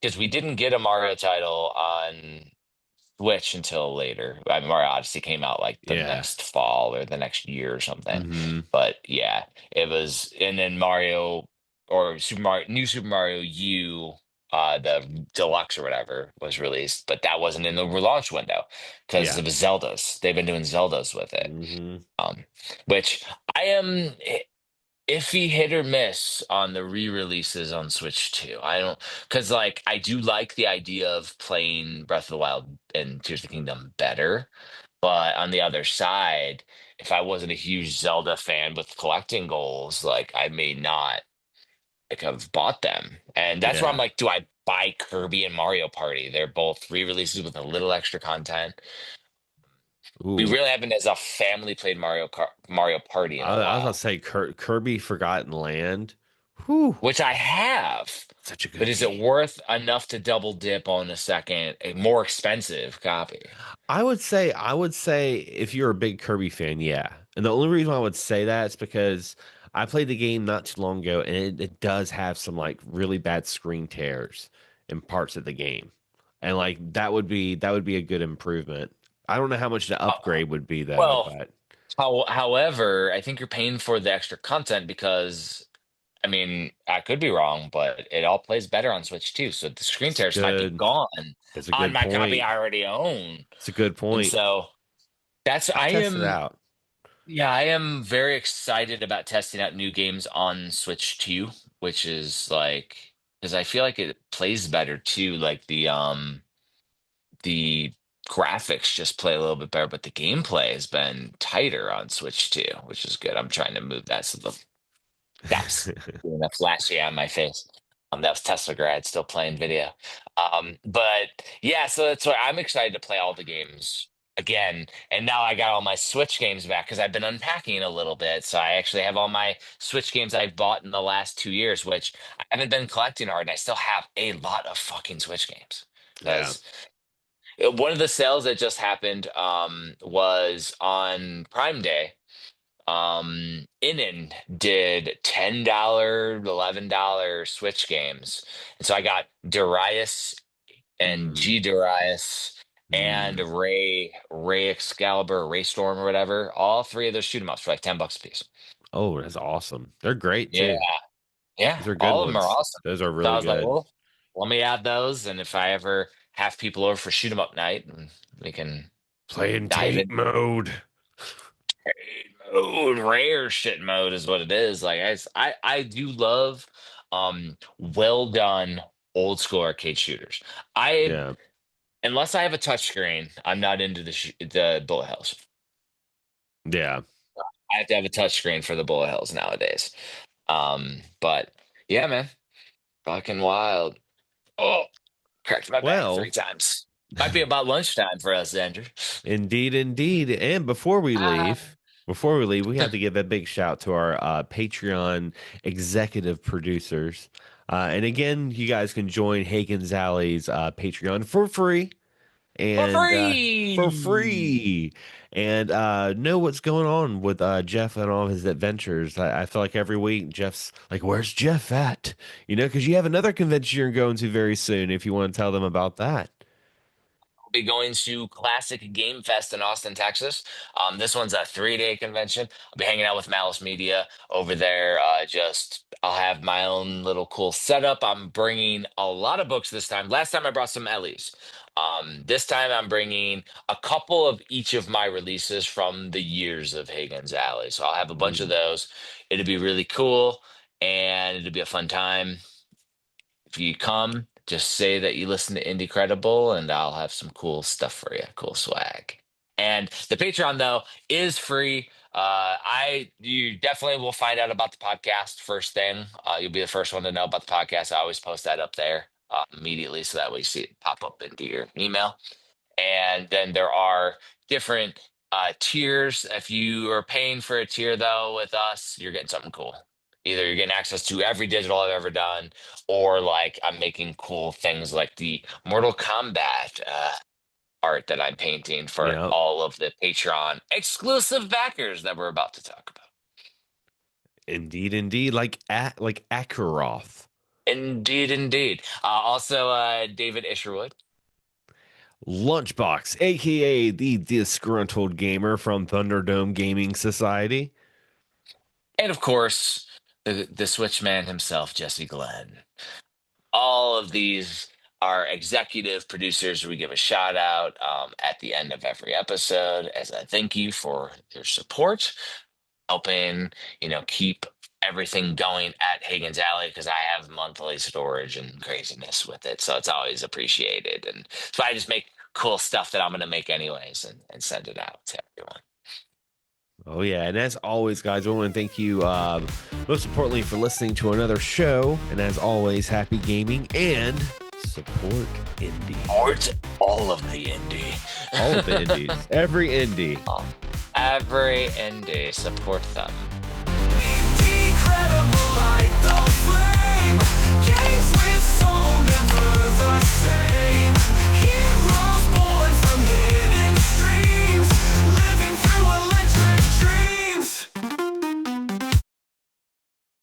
because we didn't get a Mario title on Switch until later. I mean, Mario Odyssey came out like the Yeah. next fall or the next year or something. Hmm. But yeah, it was, and then Mario or Super Mario, New Super Mario U, the deluxe or whatever was released, but that wasn't in the relaunch window because Yeah. it was Zelda's. They've been doing Zelda's with it, Hmm. um, which I am iffy hit or miss on the re-releases on Switch too. I don't because like I do like the idea of playing Breath of the Wild and Tears of the Kingdom better, but on the other side, if I wasn't a huge Zelda fan with collecting goals, like I may not like have bought them. And that's where I'm Yeah. like, do I buy Kirby and Mario Party? They're both re-releases with a little extra content. We Ooh. really haven't as a family played Mario Party in a I was about to while. say Kirby Forgotten Land. Whew. Which I have. Such a But good is it game. worth enough to double dip on a more expensive copy? I would say if you're a big Kirby fan, yeah. And the only reason I would say that is because I played the game not too long ago and it does have some like really bad screen tears in parts of the game. And like that would be a good improvement. I don't know how much the Uh, upgrade would be though, well, but however, I think you're paying for the extra content because, I mean, I could be wrong, but it all plays better on Switch too. So the screen it's tears might be good. gone It's a on good my copy point. I already own. It's a good And point. so I'll I test it am out. Yeah, I am very excited about testing out new games on Switch 2, which is like because I feel like it plays better too. Like the graphics just play a little bit better, but the gameplay has been tighter on Switch 2, which is good. I'm trying to move that so that was doing a flashy on my face. That was Tesla grad still playing video. But yeah, so that's why I'm excited to play all the games again. And now I got all my Switch games back because I've been unpacking a little bit. So I actually have all my Switch games I've bought in the last 2 years, which I haven't been collecting hard, and I still have a lot of fucking Switch games. Yeah. Because one of the sales that just happened was on Prime Day. Inen did $10, $11 Switch games. And so I got Darius and Mm, G Darius and mm. Ray Excalibur, Ray Storm or whatever. All three of those shoot 'em ups for like $10 a piece. Oh, that's awesome. They're great Yeah. too. Yeah. Those are good All of them are ones. awesome. Those are So I really was like, good. well, let me add those. And if I ever have people over for shoot 'em up night, and we can Playing dive tape in. mode. Mode, rare shit mode is what it is. Like I do love well done old school arcade shooters. I Yeah. Unless I have a touchscreen, I'm not into the bullet hells. Yeah. I have to have a touchscreen for the bullet hells nowadays. But yeah, man, fucking wild. Oh, cracked my back three Well, times. Might be about lunchtime for us, Andrew. indeed, indeed. And Ah. before we leave, we have to give a big shout to our Patreon executive producers. And again, you guys can join Hagen's Alley's Patreon for free For and for free. free and know what's going on with Jeff and all of his adventures. I feel like every week Jeff's like, where's Jeff at? You know, because you have another convention you're going to very soon if you want to tell them about that. Be going to Classic Game Fest in Austin, Texas. This one's a 3-day convention. I'll be hanging out with Malice Media over there. I'll have my own little cool setup. I'm bringing a lot of books this time. Last time I brought some Ellie's. This time I'm bringing a couple of each of my releases from the years of Hagen's Alley. So I'll have a bunch of Mm. those. It'll be really cool and it'll be a fun time. If you come, just say that you listen to Indie Credible, and I'll have some cool stuff for you, cool swag. And the Patreon though is free. You definitely will find out about the podcast first thing. You'll be the first one to know about the podcast. I always post that up there immediately, so that way you see it pop up into your email. And then there are different tiers. If you are paying for a tier though with us, you're getting something cool. Either you're getting access to every digital I've ever done, or like I'm making cool things like the Mortal Kombat art that I'm painting for Yeah. all of the Patreon exclusive backers that we're about to talk about. Indeed, indeed. Like Akaroth. Indeed, indeed. Also, David Isherwood. Lunchbox, aka the disgruntled gamer from Thunderdome Gaming Society. And of course, the Switchman himself, Jesse Glenn. All of these are executive producers. We give a shout out at the end of every episode as a thank you for your support, helping, keep everything going at Hagen's Alley because I have monthly storage and craziness with it. So it's always appreciated. And so I just make cool stuff that I'm going to make anyways and send it out to everyone. Oh yeah, and as always, guys, I want to thank you most importantly for listening to another show. And as always, happy gaming and support indie. Or it's all of the indie. All of the indies. Every indie. Every indie, support them. Incredible light.